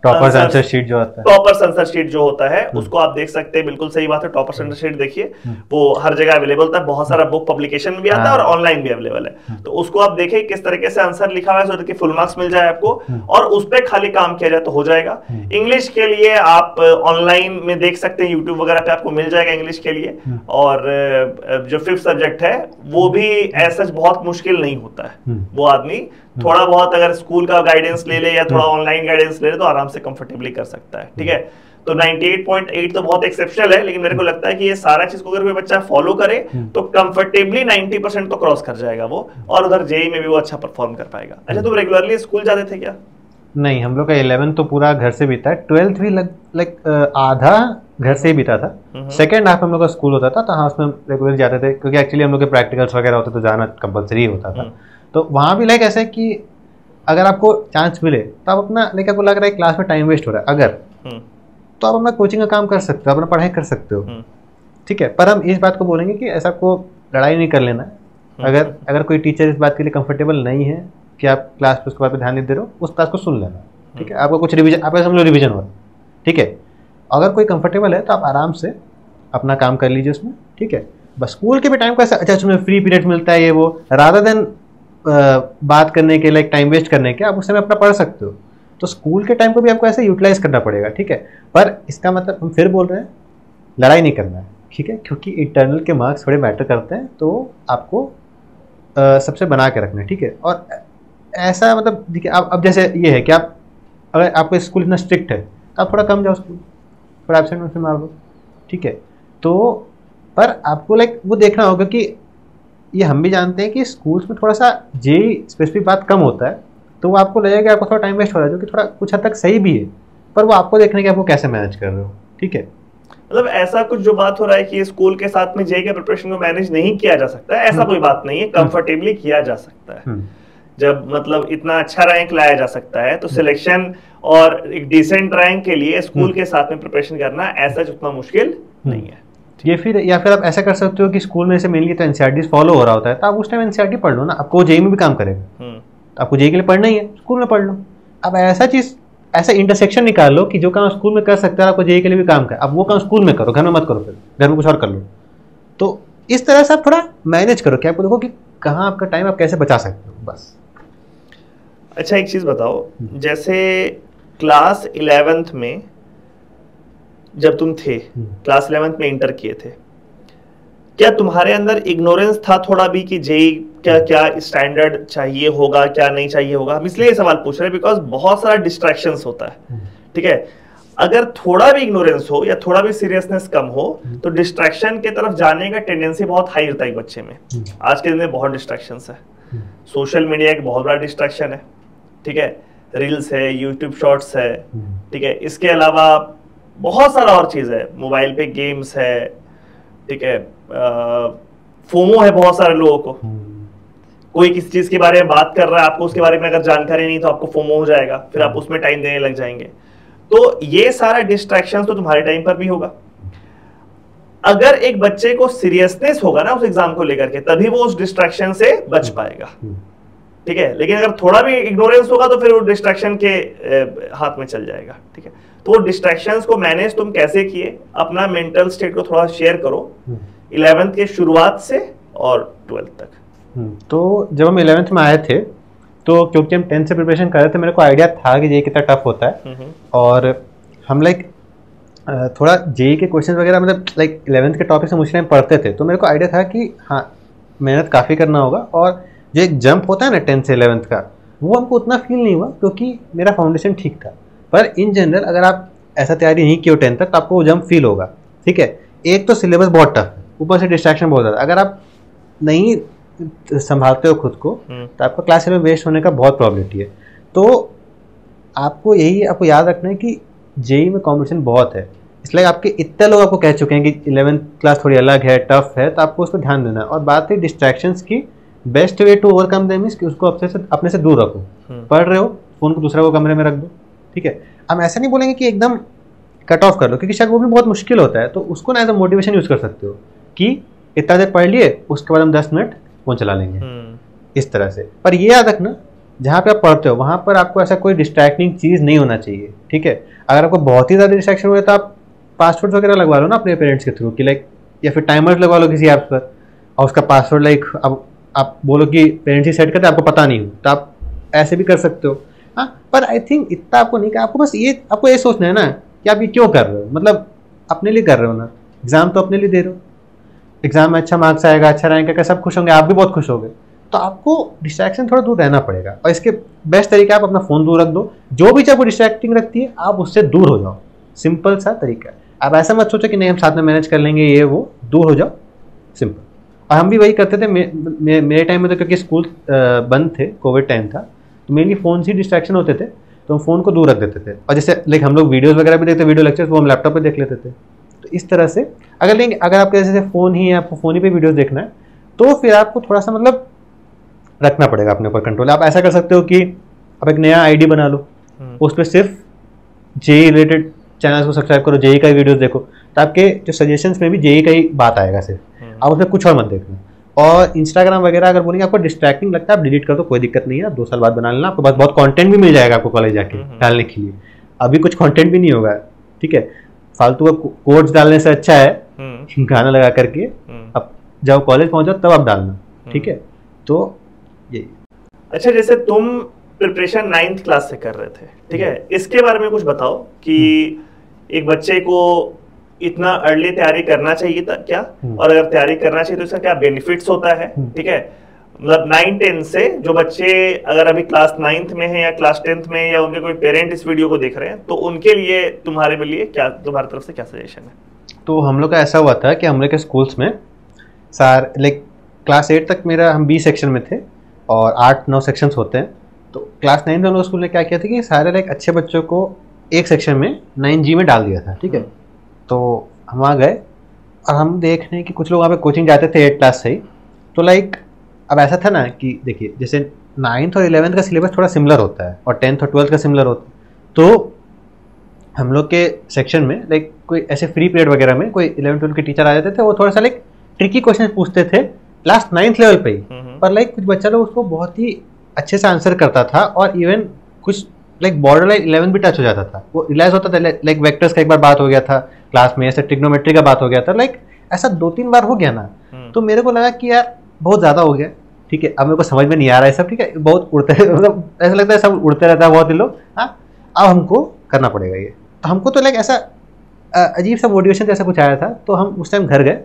टॉपर्स आंसर शीट जो आता है, टॉपर्स आंसर शीट जो होता है उसको आप देख सकते हैं। बिल्कुल सही बात है, टॉपर्स आंसर शीट देखिए, वो हर जगह अवेलेबल था, बहुत सारा बुक पब्लिकेशन में भी आता है और ऑनलाइन भी अवेलेबल है। तो उसको आप देखें किस तरीके से आंसर लिखा हुआ है, सो कि फुल मार्क्स मिल जाए आपको और उस पर खाली काम किया जाए तो हो जाएगा। इंग्लिश के लिए आप ऑनलाइन में देख सकते हैं, यूट्यूब वगैरह पे आपको मिल जाएगा इंग्लिश के लिए। और जो 5th सब्जेक्ट है वो भी ऐसा बहुत मुश्किल नहीं होता है, वो आदमी थोड़ा बहुत अगर स्कूल का गाइडेंस ले ले या थोड़ा ऑनलाइन गाइडेंस ले ले तो आराम से कंफर्टेबली कर सकता है। ठीक है, तो 98.8 तो बहुत एक्सेप्शनल है, लेकिन मेरे को लगता है कि ये सारा चीज को अगर कोई बच्चा फॉलो करे तो कंफर्टेबली 90% तो क्रॉस कर जाएगा वो, और उधर जेई में भी वो अच्छा परफॉर्म कर पाएगा। अच्छा, तुम रेगुलरली स्कूल जाते थे क्या? नहीं, हम लोग का 11th तो पूरा घर से बीता है, 12th भी लाइक आधा घर से ही बीता था। सेकेंड हाफ हम लोग का स्कूल होता था, तो हाँ उसमें रेगुलर जाते थे, क्योंकि एक्चुअली हम लोग के प्रैक्टिकल्स वगैरह होते तो जाना कंपलसरी होता था। तो वहाँ भी लाइक ऐसा है कि अगर आपको चांस मिले तो आप अपना, लाइक आपको लग रहा है क्लास में टाइम वेस्ट हो रहा है अगर, तो आप अपना कोचिंग का काम कर सकते हो, अपना पढ़ाई कर सकते हो। ठीक है, पर हम इस बात को बोलेंगे कि ऐसा आपको लड़ाई नहीं कर लेना है। अगर कोई टीचर इस बात के लिए कंफर्टेबल नहीं है कि आप क्लास पे उसके बाद पे ध्यान नहीं दे रहे हो, उस क्लास को सुन लेना। ठीक है, आपको कुछ रिविजन, आप समझ लो रिविजन हो रहा है। ठीक है, अगर कोई कंफर्टेबल है तो आप आराम से अपना काम कर लीजिए उसमें। ठीक है, बस स्कूल के भी टाइम को ऐसा, अच्छा उसमें फ्री पीरियड मिलता है ये वो, रादर देन बात करने के, लाइक टाइम वेस्ट करने के, आप उस समय अपना पढ़ सकते हो। तो स्कूल के टाइम को भी आपको ऐसे यूटिलाइज करना पड़ेगा। ठीक है, पर इसका मतलब हम फिर बोल रहे हैं लड़ाई नहीं करना है। ठीक है, क्योंकि इंटरनल के मार्क्स थोड़े मैटर करते हैं, तो आपको सबसे बना के रखना है। ठीक है, और ऐसा मतलब देखिए, अब जैसे ये है कि आप, अगर आपको स्कूल इतना स्ट्रिक्ट है तो आप थोड़ा कम जाओ स्कूल, थोड़ा एब्सेंट में मार दो। ठीक है, तो पर आपको लाइक वो देखना होगा कि ये हम भी जानते हैं कि स्कूल्स में थोड़ा सा जेई स्पेसिफिक बात कम होता है, तो वो आपको लगेगा कि आपको थोड़ा टाइम वेस्ट हो रहा है, जो कि थोड़ा कुछ हद तक सही भी है, पर वो आपको देखने कि आपको कैसे मैनेज कर रहे हो। ठीक है, मतलब ऐसा कुछ जो बात हो रहा है कि स्कूल के साथ में जेई के प्रिपरेशन को मैनेज नहीं किया जा सकता है, ऐसा कोई बात नहीं है, कंफर्टेबली किया जा सकता है। जब मतलब इतना अच्छा रैंक लाया जा सकता है तो सिलेक्शन और एक डिसेंट रैंक के लिए स्कूल के साथ में प्रिपरेशन करना ऐसा उतना मुश्किल नहीं है। ये फिर या फिर आप ऐसा कर सकते हो कि स्कूल में से मेनली तो एनसीईआरटी फॉलो हो रहा होता है, तो आप उस टाइम एनसीईआरटी पढ़ लो ना, आपको जेई में भी काम करेगा। तो आपको जेई के लिए पढ़ना ही है, स्कूल में पढ़ लो। अब ऐसा चीज, ऐसा इंटरसेक्शन निकाल लो कि जो काम स्कूल में कर सकते हैं आपको जेई के लिए भी काम कर, अब वो काम स्कूल में करो, घर में मत करो, फिर घर में कुछ और कर लो। तो इस तरह से आप थोड़ा मैनेज करो कि आपको देखो कि कहाँ आपका टाइम आप कैसे बचा सकते हो, बस। अच्छा, एक चीज बताओ, जैसे क्लास 11th में जब तुम थे, क्लास 11th में इंटर किए थे, क्या तुम्हारे अंदर इग्नोरेंस था थोड़ा भी कि जेई क्या क्या स्टैंडर्ड चाहिए होगा, क्या नहीं चाहिए होगा? हम इसलिए ये सवाल पूछ रहे हैं बिकॉज बहुत सारा डिस्ट्रैक्शंस होता है। ठीक है, अगर थोड़ा भी इग्नोरेंस हो या थोड़ा भी सीरियसनेस कम हो तो डिस्ट्रैक्शन की तरफ जाने का टेंडेंसी बहुत हाई रहता है बच्चे में। आज के दिन में बहुत डिस्ट्रैक्शंस है, सोशल मीडिया एक बहुत बड़ा डिस्ट्रैक्शन है। ठीक है, रील्स है, यूट्यूब शॉर्ट्स है। ठीक है, इसके अलावा बहुत सारा और चीज है, मोबाइल पे गेम्स है। ठीक है, फोमो है बहुत सारे लोगों को, कोई किसी चीज के बारे में बात कर रहा है, आपको उसके बारे में अगर जानकारी नहीं तो आपको फोमो हो जाएगा, फिर आप उसमें टाइम देने लग जाएंगे। तो ये सारा डिस्ट्रैक्शन तो तुम्हारे टाइम पर भी होगा। अगर एक बच्चे को सीरियसनेस होगा ना उस एग्जाम को लेकर के, तभी वो उस डिस्ट्रैक्शन से बच पाएगा। ठीक है, लेकिन अगर थोड़ा भी इग्नोरेंस होगा तो फिर वो डिस्ट्रैक्शन के हाथ में चल जाएगा। ठीक है, तो डिस्ट्रैक्शंस को मैनेज तुम कैसे किए, अपना मेंटल स्टेट को थोड़ा शेयर करो 11th के शुरुआत से और 12th तक। तो जब हम 11th में आए थे, तो क्योंकि हम 10th से प्रिपरेशन कर रहे थे, मेरे को आइडिया था कि जेई कितना टफ होता है, और हम लाइक थोड़ा जेई के क्वेश्चन वगैरह मतलब लाइक 11th के टॉपिक से मुझे टाइम पढ़ते थे, तो मेरे को आइडिया था कि हाँ मेहनत काफ़ी करना होगा। और जो एक जंप होता है ना 10th से 11th का, वो हमको उतना फील नहीं हुआ क्योंकि मेरा फाउंडेशन ठीक था। पर इन जनरल अगर आप ऐसा तैयारी नहीं की हो 10th तक, तो आपको वो जंप फील होगा। ठीक है, एक तो सिलेबस बहुत टफ है, ऊपर से डिस्ट्रैक्शन बहुत ज़्यादा। अगर आप नहीं संभालते हो खुद को तो आपका क्लास में वेस्ट होने का बहुत प्रॉबिलिटी है। तो आपको आपको याद रखना है कि जेई में कॉम्पिटिशन बहुत है, इसलिए आपके इतने लोग आपको कह चुके हैं कि 11th क्लास थोड़ी अलग है, टफ है, तो आपको उस पर ध्यान देना है। और बात है डिस्ट्रैक्शंस की, best way to overcome them is कि उसको अपने से दूर रखो। पढ़ रहे हो, फोन को दूसरे को कमरे में रख दो, ठीक है। हम ऐसा नहीं बोलेंगे कि एकदम कट ऑफ कर लो, क्योंकि शायद वो भी बहुत मुश्किल होता है, तो उसको ना एज अ मोटिवेशन यूज कर सकते हो कि इतना देर पढ़ लिए, उसके बाद हम 10 मिनट फोन चला लेंगे, इस तरह से। पर ये याद रखना, जहाँ पे आप पढ़ते हो वहाँ पर आपको ऐसा कोई डिस्ट्रैक्टिंग चीज़ नहीं होना चाहिए, ठीक है। अगर आपको बहुत ही ज़्यादा डिस्ट्रैक्शन हो रहा है तो आप पासवर्ड वगैरह लगवा लो ना अपने पेरेंट्स के थ्रू, कि लाइक, या फिर टाइमर लगवा लो किसी ऐप पर, और उसका पासवर्ड लाइक अब आप बोलो कि पेरेंट्स ही सेट करते हैं, आपको पता नहीं हो, तो आप ऐसे भी कर सकते हो। हाँ, पर आई थिंक इतना आपको नहीं, आपको बस ये, आपको ये सोचना है ना कि आप ये क्यों कर रहे हो, मतलब अपने लिए कर रहे हो ना, एग्जाम तो अपने लिए दे रहे हो, एग्जाम में अच्छा मार्क्स आएगा, अच्छा रैंक आएगा, सब खुश होंगे, आप भी बहुत खुश होंगे, तो आपको डिस्ट्रैक्शन थोड़ा दूर रहना पड़ेगा। और इसके बेस्ट तरीका, आप अपना फोन दूर रख दो, जो भी आपको डिस्ट्रैक्टिंग रखती है आप उससे दूर हो जाओ, सिंपल सा तरीका है। आप ऐसा मत सोचो कि नहीं हम साथ में मैनेज कर लेंगे, ये वो, दूर हो जाओ, सिंपल। और हम भी वही करते थे, मेरे टाइम में तो क्योंकि स्कूल बंद थे, कोविड टाइम था, तो मेनली फ़ोन से डिस्ट्रैक्शन होते थे, तो हम फ़ोन को दूर रख देते थे। और जैसे लाइक हम लोग वीडियोज़ वगैरह भी देखते, वीडियो लेक्चर्स, वो हम लैपटॉप पे देख लेते थे। तो इस तरह से अगर आपके जैसे फ़ोन ही है, आपको फ़ोन ही पे वीडियोज़ देखना है, तो फिर आपको थोड़ा सा मतलब रखना पड़ेगा अपने ऊपर कंट्रोल। आप ऐसा कर सकते हो कि आप एक नया आईडी बना लो, उस पर सिर्फ जेई रिलेटेड चैनल्स को सब्सक्राइब करो, जेई का वीडियोस देखो, तो आपके जो सजेशंस में भी जेई का ही बात आएगा सिर्फ, आप उसमें कुछ और मत देखना। और इंस्टाग्राम वगैरह अगर बोलेंगे आपको डिस्ट्रैक्टिंग लगता है, आप डिलीट कर दो, कोई दिक्कत नहीं है, 2 साल बाद बना लेना, आपको बहुत कंटेंट भी मिल जाएगा आपको कॉलेज जाके डालने के लिए। अभी कुछ कंटेंट भी नहीं होगा, ठीक है, फालतू का कोड्स डालने से अच्छा है गाना लगा करके अब जब कॉलेज पहुंचो तब आप डालना, ठीक है। तो ये अच्छा, जैसे तुम प्रिपरेशन 9th क्लास से कर रहे थे, ठीक है, इसके बारे में कुछ बताओ कि एक बच्चे को इतना अर्ली तैयारी करना चाहिए था क्या, और अगर तैयारी करना चाहिए तो इसका क्या बेनिफिट्स होता है, ठीक है। मतलब 9-10 से जो बच्चे अगर अभी क्लास 9th में है या क्लास 10th में, या उनके कोई पेरेंट इस वीडियो को देख रहे हैं, तो उनके लिए तुम्हारे लिए क्या, तुम्हारी तरफ से क्या सजेशन है? तो हम लोग का ऐसा हुआ था कि हम लोग के स्कूल्स में लाइक क्लास 8 तक मेरा, हम बी सेक्शन में थे और 8-9 सेक्शंस होते हैं। तो क्लास 9 में हम लोग स्कूल ने क्या किया था कि सारे लाइक अच्छे बच्चों को एक सेक्शन में 9G में डाल दिया था, ठीक है। तो हम वहाँ गए और हम देख रहे हैं कि कुछ लोग वहाँ पे कोचिंग जाते थे 8 क्लास से ही। तो लाइक अब ऐसा था ना कि देखिए, जैसे 9th और 11th का सिलेबस थोड़ा सिमिलर होता है और 10th और 12th का सिमिलर होता है। तो हम लोग के सेक्शन में लाइक कोई ऐसे फ्री पीरियड वगैरह में कोई 11-12 के टीचर आ जाते थे, वो थोड़ा सा लाइक ट्रिकी क्वेश्चन पूछते थे क्लास 9th लेवल पे ही, पर लाइक कुछ बच्चा लोग उसको बहुत ही अच्छे से आंसर करता था, और इवन कुछ लाइक बॉर्डर लाइन 11 भी टच हो जाता था, वो रियलाइज होता था। लाइक वेक्टर्स का एक बार बात हो गया था क्लास में, ऐसे ट्रिग्नोमेट्री का बात हो गया था, लाइक ऐसा 2-3 बार हो गया ना। तो मेरे को लगा कि यार बहुत ज़्यादा हो गया, ठीक है, अब मेरे को समझ में नहीं आ रहा है सब, ठीक है, बहुत उड़ते मतलब ऐसा लगता है सब उड़ते रहता है बहुत ही लोग। हाँ, अब हमको करना पड़ेगा ये। तो हमको तो लाइक ऐसा अजीब सा मोटिवेशन जैसा कुछ आया था। तो हम उस टाइम घर गए,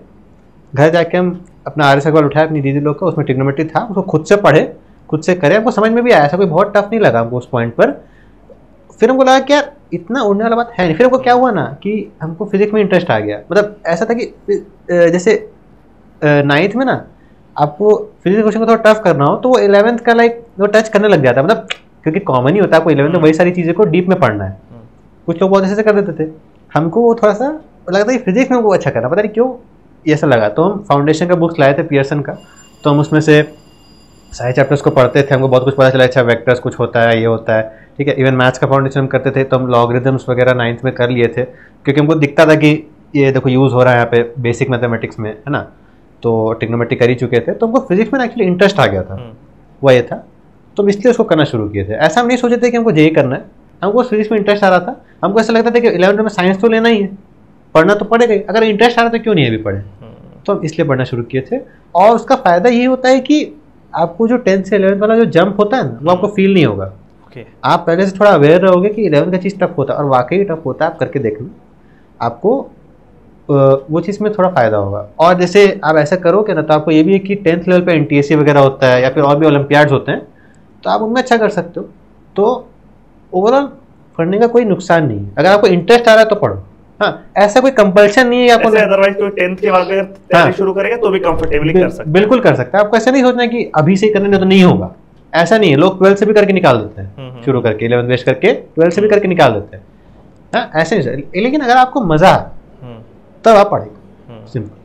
घर जाके हम अपना आर्य सवाल उठाया अपनी दीदी लोग का, उसमें ट्रिग्नोमेट्री था, उसको खुद से पढ़े, खुद से करे, हमको समझ में भी आया, ऐसा कोई बहुत टफ नहीं लगा हमको उस पॉइंट पर। फिर हमको लगा कि यार इतना उड़ने वाला बात है नहीं। फिर हमको क्या हुआ ना कि हमको फिजिक्स में इंटरेस्ट आ गया। मतलब ऐसा था कि जैसे 9th में ना आपको फिजिक्स क्वेश्चन को थोड़ा टफ करना हो तो वो 11th का लाइक वो टच करने लग जाता है, मतलब क्योंकि कॉमन ही होता है, आपको 11th में वही सारी चीज़ें को डीप में पढ़ना है। कुछ लोग बहुत ऐसे से कर देते थे, हमको वो थोड़ा सा लगता है कि फिजिक्स में वो अच्छा करना, पता नहीं क्यों ऐसा लगा। तो हम फाउंडेशन का बुक्स लाए थे पियर्सन का, तो हम उसमें से सारे चैप्टर्स को पढ़ते थे, हमको बहुत कुछ पता चला, अच्छा वेक्टर्स कुछ होता है, ये होता है, ठीक है। इवन मैथ्स का फाउंडेशन हम करते थे, तो हम लॉगरिथम्स वगैरह 9th में कर लिए थे, क्योंकि हमको दिखता था कि ये देखो यूज़ हो रहा है यहाँ पे बेसिक मैथमेटिक्स में, है ना। तो ट्रिग्नोमेट्री कर ही चुके थे, तो हमको फिजिक्स में एक्चुअली इंटरेस्ट आ गया था, वो ये था। तो हम इसलिए उसको करना शुरू किए थे। ऐसा हम नहीं सोचे थे कि हमको जेई करना है, हमको फिजिक्स में इंटरेस्ट आ रहा था। हमको ऐसा लगता था कि 11th में साइंस तो लेना ही है, पढ़ना तो पड़ेगा ही, अगर इंटरेस्ट आ रहा था क्यों नहीं अभी पढ़े। तो हम इसलिए पढ़ना शुरू किए थे। और उसका फ़ायदा ये होता है कि आपको जो 10th से 11th वाला जो जंप होता है ना, वो आपको फील नहीं होगा। आप पहले से थोड़ा अवेयर रहोगे कि 11th का चीज़ टफ होता है, और वाकई टफ होता है, आप करके देखना, आपको वो चीज़ में थोड़ा फ़ायदा होगा। और जैसे आप ऐसा करोगे ना, तो आपको ये भी है कि 10th लेवल पे NTSC वगैरह होता है, या फिर और भी ओलंपियाड्स होते हैं, तो आप उनमें अच्छा कर सकते हो। तो ओवरऑल पढ़ने का कोई नुकसान नहीं है, अगर आपको इंटरेस्ट आ रहा है तो पढ़ो। हाँ, ऐसा कोई कंपल्शन नहीं है आपको, अदरवाइज कोई 10th के बाद अगर तैयारी शुरू करेगा तो भी कंफर्टेबली कर सकता है। बिल्कुल कर सकता है। आपको ऐसा नहीं सोचना है कि अभी से करने तो नहीं होगा, ऐसा नहीं है। लोग 12th से भी करके निकाल देते हैं, शुरू करके 11th वेस्ट करके 12th से भी करके निकाल देते हैं। हाँ, ऐसे नहीं। लेकिन अगर आपको मजा है तब आप पढ़ेंगे, सिंपल।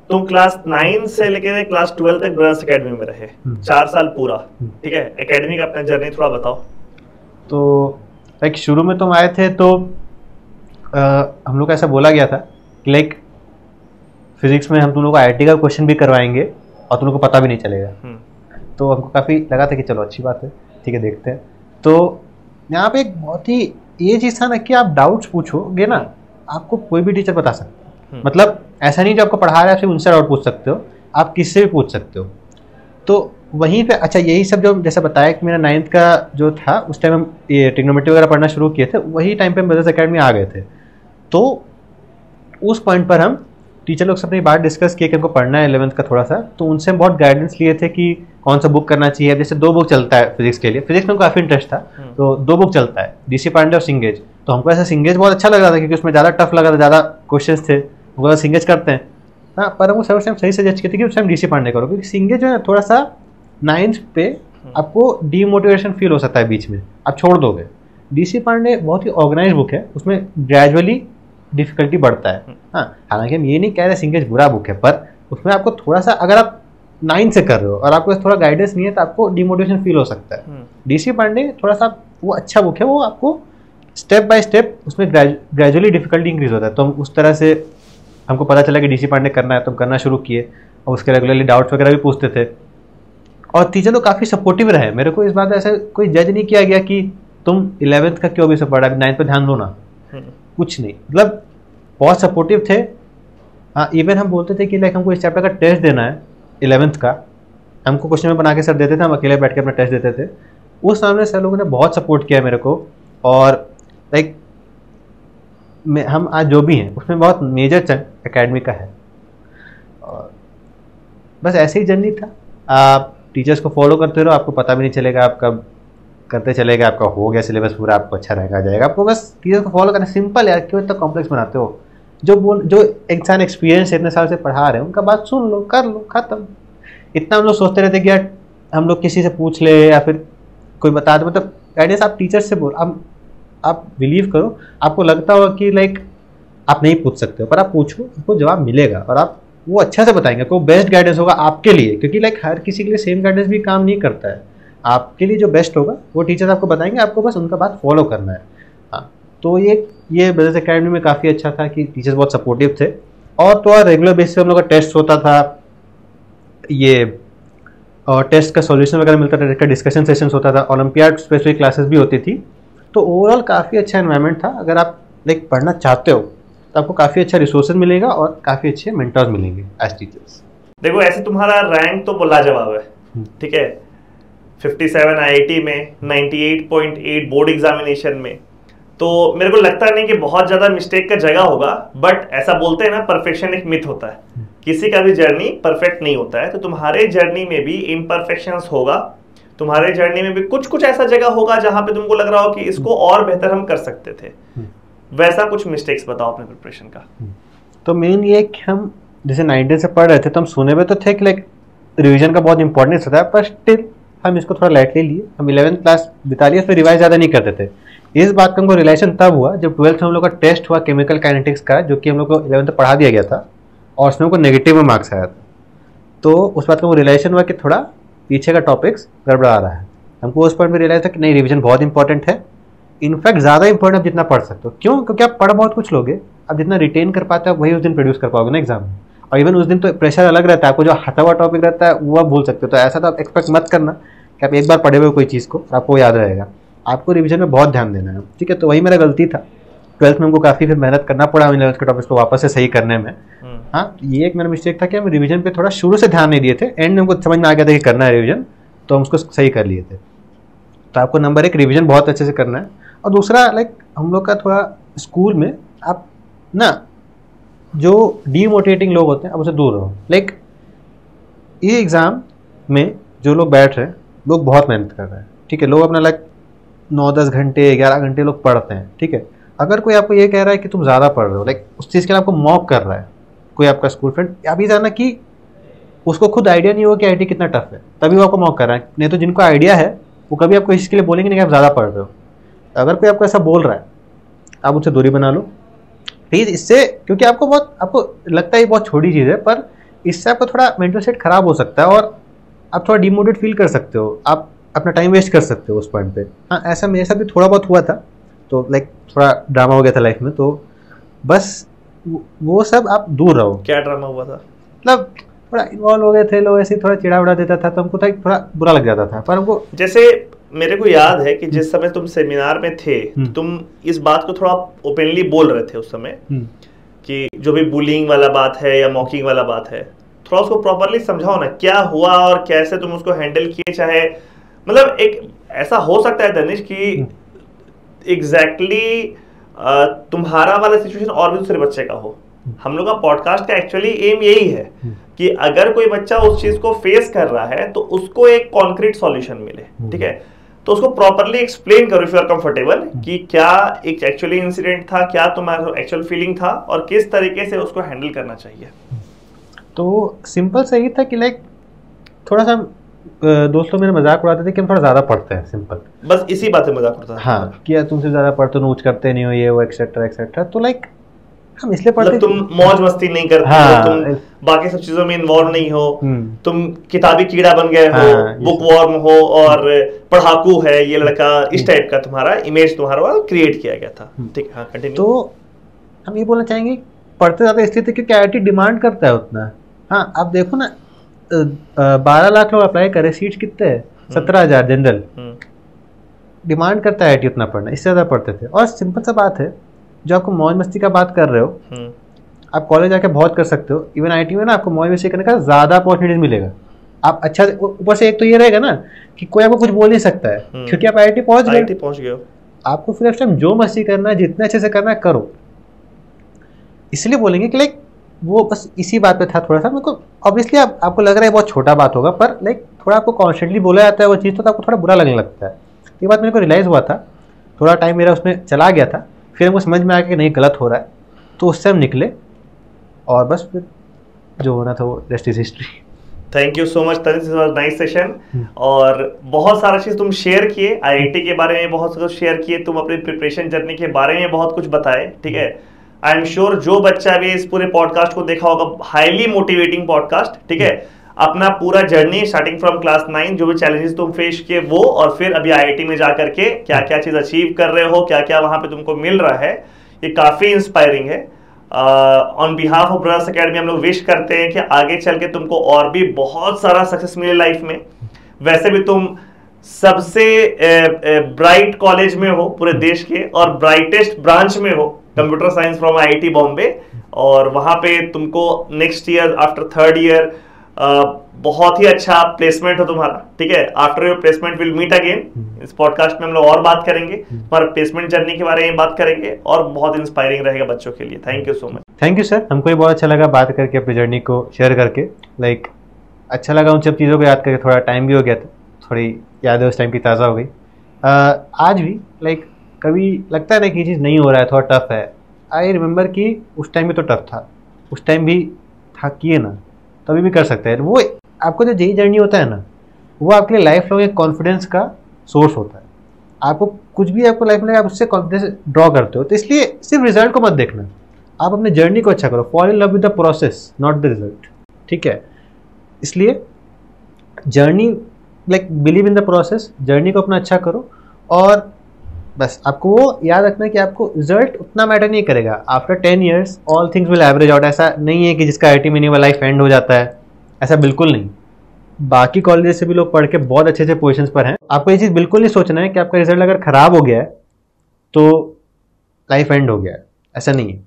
तुम क्लास 9 से लेकर क्लास 12 तक ब्रदर्स एकेडमी में रहे, 4 साल पूरा, ठीक है। एकेडमी का अपना जर्नी थोड़ा बताओ। तो लाइक शुरू में तुम आए थे तो हम लोग को ऐसा बोला गया था कि लाइक फिजिक्स में हम तुम लोग को IIT का क्वेश्चन भी करवाएंगे और तुम लोग को पता भी नहीं चलेगा। तो हमको काफ़ी लगा था कि चलो अच्छी बात है, ठीक है देखते हैं। तो यहाँ पे एक बहुत ही ये चीज़ था ना कि आप डाउट्स पूछोगे ना, आपको कोई भी टीचर बता सकता है। मतलब ऐसा नहीं जो आपको पढ़ा रहा है आप उनसे डाउट पूछ सकते हो, आप किससे भी पूछ सकते हो। तो वहीं पे अच्छा यही सब जो जैसे बताया कि मेरा 9th का जो था उस टाइम हम ये ट्रिग्नोमेट्री वगैरह पढ़ना शुरू किए थे, वही टाइम पे हम ब्रदर्स अकेडमी आ गए थे। तो उस पॉइंट पर हम टीचर लोग से अपनी बात डिस्कस किए कि हमको पढ़ना है 11th का थोड़ा सा, तो उनसे हम बहुत गाइडेंस लिए थे कि कौन सा बुक करना चाहिए। जैसे 2 बुक चलता है फिजिक्स के लिए, फिजिक्स में काफ़ी इंटरेस्ट था तो 2 बुक चलता है, DC पांडे और सिंगेज। तो हमको ऐसा सिंगेज बहुत अच्छा लग रहा था क्योंकि उसमें ज़्यादा टफ लगा था, ज़्यादा क्वेश्चन थे, वो सिंगेज करते हैं। हाँ, पर हमको सब टाइम सही सजेस्ट किए थे कि उस टाइम DC पांडे करो, क्योंकि सिंगेज जो है थोड़ा सा 9th पे आपको डीमोटिवेशन फील हो सकता है, बीच में आप छोड़ दोगे। DC पांडे बहुत ही ऑर्गेनाइज बुक है, उसमें ग्रेजुअली डिफिकल्टी बढ़ता है। हाँ, हालांकि हम ये नहीं कह रहे सिंगेज बुरा बुक है, पर उसमें आपको थोड़ा सा अगर आप 9 से कर रहे हो और आपको थोड़ा गाइडेंस नहीं है तो आपको डिमोटिवेशन फील हो सकता है। DC पांडे थोड़ा सा वो अच्छा बुक है, वो आपको स्टेप बाय स्टेप उसमें ग्रेजुअली डिफिकल्टी इंक्रीज होता है। तो हम उस तरह से हमको पता चला कि DC पांडे करना है तो हम करना शुरू किए और उसके रेगुलरली डाउट्स वगैरह भी पूछते थे। और टीचर लोग काफ़ी सपोर्टिव रहे, मेरे को इस बात में ऐसे कोई जज नहीं किया गया कि तुम 11th का क्यों अभी से पढ़ा, 9th पे ध्यान दो ना, कुछ नहीं, मतलब बहुत सपोर्टिव थे। हाँ, इवन हम बोलते थे कि लाइक हमको इस चैप्टर का टेस्ट देना है 11th का, हमको क्वेश्चन में बना के सर देते थे, हम अकेले बैठ के अपना टेस्ट देते थे। उस सामने सर लोगों ने बहुत सपोर्ट किया मेरे को, और लाइक हम आज जो भी हैं उसमें बहुत मेजर चंक एकेडमी का है। और बस ऐसे ही जर्नी था, आप टीचर्स को फॉलो करते रहो, आपको पता भी नहीं चलेगा, आप कब करते चलेगा, आपका हो गया सिलेबस पूरा, आपको अच्छा रहेगा जाएगा। आपको बस टीचर्स को फॉलो करना, सिंपल यार, क्यों इतना कॉम्प्लेक्स बनाते हो। जो इंसान एक्सपीरियंस इतने साल से पढ़ा रहे हैं उनका बात सुन लो, कर लो, खत्म। इतना हम लोग सोचते रहते कि यार हम लोग किसी से पूछ ले या फिर कोई बता दो, मतलब गाइडेंस आप टीचर से बोल। आप बिलीव करो, आपको लगता होगा कि लाइक आप नहीं पूछ सकते हो, पर आप पूछो, आपको जवाब मिलेगा और आप वो अच्छा से बताएंगे, आपको बेस्ट गाइडेंस होगा आपके लिए, क्योंकि लाइक हर किसी के लिए सेम गाइडेंस भी काम नहीं करता है। आपके लिए जो बेस्ट होगा वो टीचर्स आपको बताएंगे, आपको बस उनका बात फॉलो करना है। हाँ, तो ये ब्रदर्स अकेडमी में काफ़ी अच्छा था कि टीचर्स बहुत सपोर्टिव थे। और तो और रेगुलर बेसिस पे हम लोग का टेस्ट होता था, ये और टेस्ट का सॉल्यूशन वगैरह मिलता था, इसका डिस्कशन सेशंस होता था, ओलंपियाड स्पेसिफिक क्लासेस भी होती थी। तो ओवरऑल काफ़ी अच्छा एनवायरनमेंट था। अगर आप लाइक पढ़ना चाहते हो तो आपको काफ़ी अच्छा रिसोर्सेज मिलेगा और काफ़ी अच्छे मेंटर्स मिलेंगे एज टीचर्स। देखो ऐसे तुम्हारा रैंक तो लाजवाब है, ठीक है, 57 IIT में, 98.8 बोर्ड एग्जामिनेशन में, तो मेरे को लगता नहीं कि बहुत ज़्यादा मिस्टेक का जगह होगा। बट ऐसा बोलते हैं ना, परफेक्शन एक मिथ होता है, किसी का भी जर्नी परफेक्ट नहीं होता है। तो तुम्हारे जर्नी में भी इम्परफेक्शंस होगा, तुम्हारे जर्नी में भी कुछ ऐसा जगह होगा जहां पे तुमको लग रहा हो कि इसको और बेहतर हम कर सकते थे। वैसा कुछ मिस्टेक्स बताओ अपने प्रिपरेशन का। तो मेन ये कि हम जैसे 9th से पढ़ रहे थे तो हम सुने में तो थे कि लाइक रिवीजन का बहुत इंपॉर्टेंस होता है, पर स्टिल हम इसको थोड़ा लाइटली लिए। हम 11th क्लास बिता लिए, फिर रिवाइज ज़्यादा नहीं करते थे। इस बात का हमको रिलेशन तब हुआ जब 12th में हम लोग का टेस्ट हुआ केमिकल काइनेटिक्स का, जो कि हम लोग को 11th में पढ़ा दिया गया था और उसमें हमको नेगेटिव में मार्क्स आया था। तो उस बात का वो रिलेशन हुआ कि थोड़ा पीछे का टॉपिक्स गड़बड़ा रहा है। हमको उस पॉइंट में रियलाइज था कि नहीं, रिवीजन बहुत इंपॉर्टेंट है, इनफैक्ट ज़्यादा इंपॉर्टेंट आप जितना पढ़ सकते हो। क्यों? क्योंकि आप पढ़ बहुत कुछ लोगे, आप जितना रिटेन कर पाते हो वही उस दिन प्रोड्यूस कर पाओगे ना एग्जाम में। और इवन उस दिन तो प्रेशर अलग रहता है, आपको जो हटा हुआ टॉपिक रहता है वो आप भूल सकते हो। तो ऐसा तो आप एक्सपेक्ट मत करना कि आप एक बार पढ़े हुए कोई चीज़ को आपको याद रहेगा। आपको रिवीजन में बहुत ध्यान देना है, ठीक है। तो वही मेरा गलती था। 12th में हमको काफ़ी फिर मेहनत करना पड़ा 11th के टॉपिक्स को वापस से सही करने में। हाँ, ये एक मेरा मिस्टेक था कि हम रिवीजन पे थोड़ा शुरू से ध्यान नहीं दिए थे। एंड में हमको समझ में आ गया था कि करना है रिवीजन, तो हम उसको सही कर लिए थे। तो आपको नंबर 1 रिवीजन बहुत अच्छे से करना है, और दूसरा लाइक हम लोग का थोड़ा स्कूल में आप ना जो डीमोटिवेटिंग लोग होते हैं आप उससे दूर रहो। लाइक ये एग्ज़ाम में जो लोग बैठ रहे हैं, लोग बहुत मेहनत कर रहे हैं, ठीक है। लोग अपना लाइक 9-10 घंटे 11 घंटे लोग पढ़ते हैं, ठीक है। अगर कोई आपको ये कह रहा है कि तुम ज़्यादा पढ़ रहे हो, लाइक उस चीज़ के लिए आपको मॉक कर रहा है कोई आपका स्कूल फ्रेंड, आप ये जानना कि उसको खुद आइडिया नहीं होगा कि IIT कितना टफ है, तभी वो आपको मॉक कर रहा है। नहीं तो जिनको आइडिया है वो कभी आपको इसके लिए बोलेंगे नहीं कि आप ज़्यादा पढ़ रहे हो। अगर कोई आपको ऐसा बोल रहा है, आप उससे दूरी बना लो प्लीज़, इससे, क्योंकि आपको लगता है बहुत छोटी चीज़ है, पर इससे आपका थोड़ा मेंटल स्टेट खराब हो सकता है और आप थोड़ा डिमोटिवेट फील कर सकते हो। आप अपना टाइम वेस्ट कर सकते हो उस पॉइंट पे। हाँ, ऐसा मेरे साथ भी थोड़ा बहुत हुआ था, तो लाइक थोड़ा ड्रामा हो गया था लाइफ में, तो बस वो सब आप दूर रहो। क्या ड्रामा हुआ था? मतलब थोड़ा इन्वॉल्व हो गए थे लोग, ऐसे थोड़ा चिड़ा उड़ा देता था, तो हमको थोड़ा बुरा लग जाता था। पर हमको जैसे मेरे को याद है कि जिस समय तुम सेमिनार में थे, तुम इस बात को थोड़ा ओपनली बोल रहे थे उस समय कि जो भी बुलिंग वाला बात है या मॉकिंग वाला बात है, थोड़ा उसको प्रॉपरली समझाओ ना, क्या हुआ और कैसे तुम उसको हैंडल किए। चाहे मतलब एक ऐसा हो सकता है तनिष कि एग्जैक्टली तुम्हारा वाला सिचुएशन और भी दूसरे बच्चे का हो। हम लोग का पॉडकास्ट का एक्चुअली एम यही है कि अगर कोई बच्चा उस चीज को फेस कर रहा है तो उसको एक कॉन्क्रीट सॉल्यूशन मिले, ठीक है। तो उसको प्रॉपरली एक्सप्लेन करो इफ यू आर कंफर्टेबल कि क्या एक एक्चुअली इंसिडेंट था, क्या तुम्हारा एक्चुअल फीलिंग था और किस तरीके से उसको हैंडल करना चाहिए। तो सिंपल सही था कि लाइक थोड़ा सा दोस्त लोग मेरे मजाक उड़ाते थे कि हम थोड़ा ज्यादा पढ़ते हैं, सिंपल बस इसी बात में मजाक उड़ता था। हाँ, कि यार तुमसे ज्यादा पढ़ते हो, नोच करते नहीं हो, ये वो एक्सेट्रा एक्सेट्रा। तो लाइक हम इसलिए पढ़ते, तुम मौज मस्ती नहीं करते हाँ, हो, तुम बाकी सब चीजों में इन्वॉल्व नहीं हो, तुम किताबी कीड़ा बन गए हो, बुक वॉर्म हो और पढ़ाकू है ये लड़का, इस टाइप का तुम्हारा इमेज तुम्हारा क्रिएट किया गया था। ठीक, हाँ कंटिन्यू। तो हम ये बोलना चाहेंगे पढ़ते ज्यादा इसलिए थे क्योंकि IIT डिमांड करता है उतना। हाँ, आप देखो ना 12 लाख लोग अप्लाई करे, सीट्स कितने हैं? 17,000 जनरल। डिमांड करता है IIT उतना पढ़ना, इससे ज्यादा पढ़ते थे। और सिंपल सा बात है, जो आपको मौज मस्ती का बात कर रहे हो, आप कॉलेज जाके बहुत कर सकते हो। इवन IIT में ना आपको मौज मस्ती करने का ज्यादा अपॉर्चुनिटीज मिलेगा। आप अच्छा, ऊपर से एक तो ये रहेगा ना कि कोई आपको कुछ बोल नहीं सकता है क्योंकि आप IIT पहुंच गए हो। आपको फिर उस टाइम जो मस्ती करना है, जितने अच्छे से करना है करो। इसलिए बोलेंगे कि लाइक वो बस इसी बात पे था थोड़ा सा। मेरे को ऑब्वियसली आपको लग रहा है बहुत छोटा बात होगा, पर लाइक थोड़ा आपको कॉन्स्टेंटली बोला जाता है वो चीज़, तो आपको थोड़ा बुरा लगने लगता है। ये बात मेरे को रियलाइज़ हुआ था, थोड़ा टाइम मेरा उसमें चला गया था, फिर हमको समझ में आ गया कि नहीं गलत हो रहा है, तो उससे हम निकले और बस फिर जो होना था वो rest is history. Thank you so much Tanish, this was nice session. और बहुत सारा चीज तुम शेयर किए, IIT के बारे में बहुत कुछ शेयर किए, तुम अपनी प्रिपरेशन जर्नी के बारे में बहुत कुछ बताए, ठीक है। आई एम श्योर जो बच्चा भी इस पूरे पॉडकास्ट को देखा होगा, हाईली मोटिवेटिंग पॉडकास्ट, ठीक है। अपना पूरा जर्नी स्टार्टिंग फ्रॉम क्लास 9, जो भी चैलेंजेस तुम फेस किए वो, और फिर अभी IIT में जाकर के क्या क्या चीज अचीव कर रहे हो, क्या क्या वहां पे तुमको मिल रहा है, ये काफी इंस्पायरिंग है। On behalf of brothers academy हम लोग विश करते हैं कि आगे चल के तुमको और भी बहुत सारा सक्सेस मिले लाइफ में। वैसे भी तुम सबसे ब्राइट कॉलेज में हो पूरे देश के, और ब्राइटेस्ट ब्रांच में हो, computer science from IIT Bombay, और वहां पे तुमको next year after 3rd year बहुत ही अच्छा प्लेसमेंट हो तुम्हारा, ठीक है। After your placement will meet again. इस पॉडकास्ट में हम लोग और बात करेंगे, तुम्हारा प्लेसमेंट जर्नी के बारे में बात करेंगे, और बहुत इंस्पायरिंग रहेगा बच्चों के लिए। Thank you so much. Thank you sir, हमको भी बहुत अच्छा लगा बात करके, अपनी जर्नी को शेयर करके। लाइक अच्छा लगा उन सब चीज़ों को याद करके, थोड़ा टाइम भी हो गया था, थोड़ी यादें उस टाइम की ताज़ा हो गई। आज भी लाइक कभी लगता है ना कि ये चीज़ नहीं हो रहा है, थोड़ा टफ है। आई रिमेंबर कि उस टाइम भी तो टफ था, उस टाइम भी था, किए ना, तभी भी कर सकते हैं। वो आपको जो जेई जर्नी होता है ना, वो आपके लिए लाइफ लॉन्ग एक कॉन्फिडेंस का सोर्स होता है। आपको कुछ भी आपको लाइफ में आप उससे कॉन्फिडेंस ड्रॉ करते हो, तो इसलिए सिर्फ रिजल्ट को मत देखना, आप अपने जर्नी को अच्छा करो। Fall in love with the process, not the result, ठीक है। इसलिए journey, like believe in the process, journey को अपना अच्छा करो। और बस आपको वो याद रखना है कि आपको रिजल्ट उतना मैटर नहीं करेगा। After 10 years all things will average out. ऐसा नहीं है कि जिसका IIT में नहीं हुआ लाइफ एंड हो जाता है, ऐसा बिल्कुल नहीं। बाकी कॉलेज से भी लोग पढ़ के बहुत अच्छे अच्छे पोजीशंस पर हैं। आपको ये चीज़ बिल्कुल नहीं सोचना है कि आपका रिजल्ट अगर खराब हो गया है तो लाइफ एंड हो गया है, ऐसा नहीं है।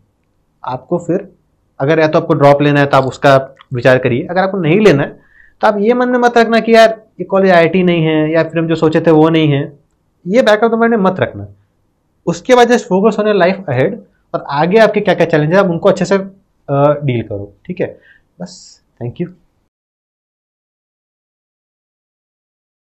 आपको फिर अगर या तो आपको ड्रॉप लेना है तो आप उसका विचार करिए, अगर आपको नहीं लेना है तो आप ये मन में मत रखना कि यार ये कॉलेज IIT नहीं है, या फिर हम जो सोचे थे वो नहीं है। ये बैकअप तुम्हारे मत रखना। उसके बाद just focus on life ahead, और आगे आपके क्या क्या चैलेंज है आप उनको अच्छे से डील करो, ठीक है। बस थैंक यू।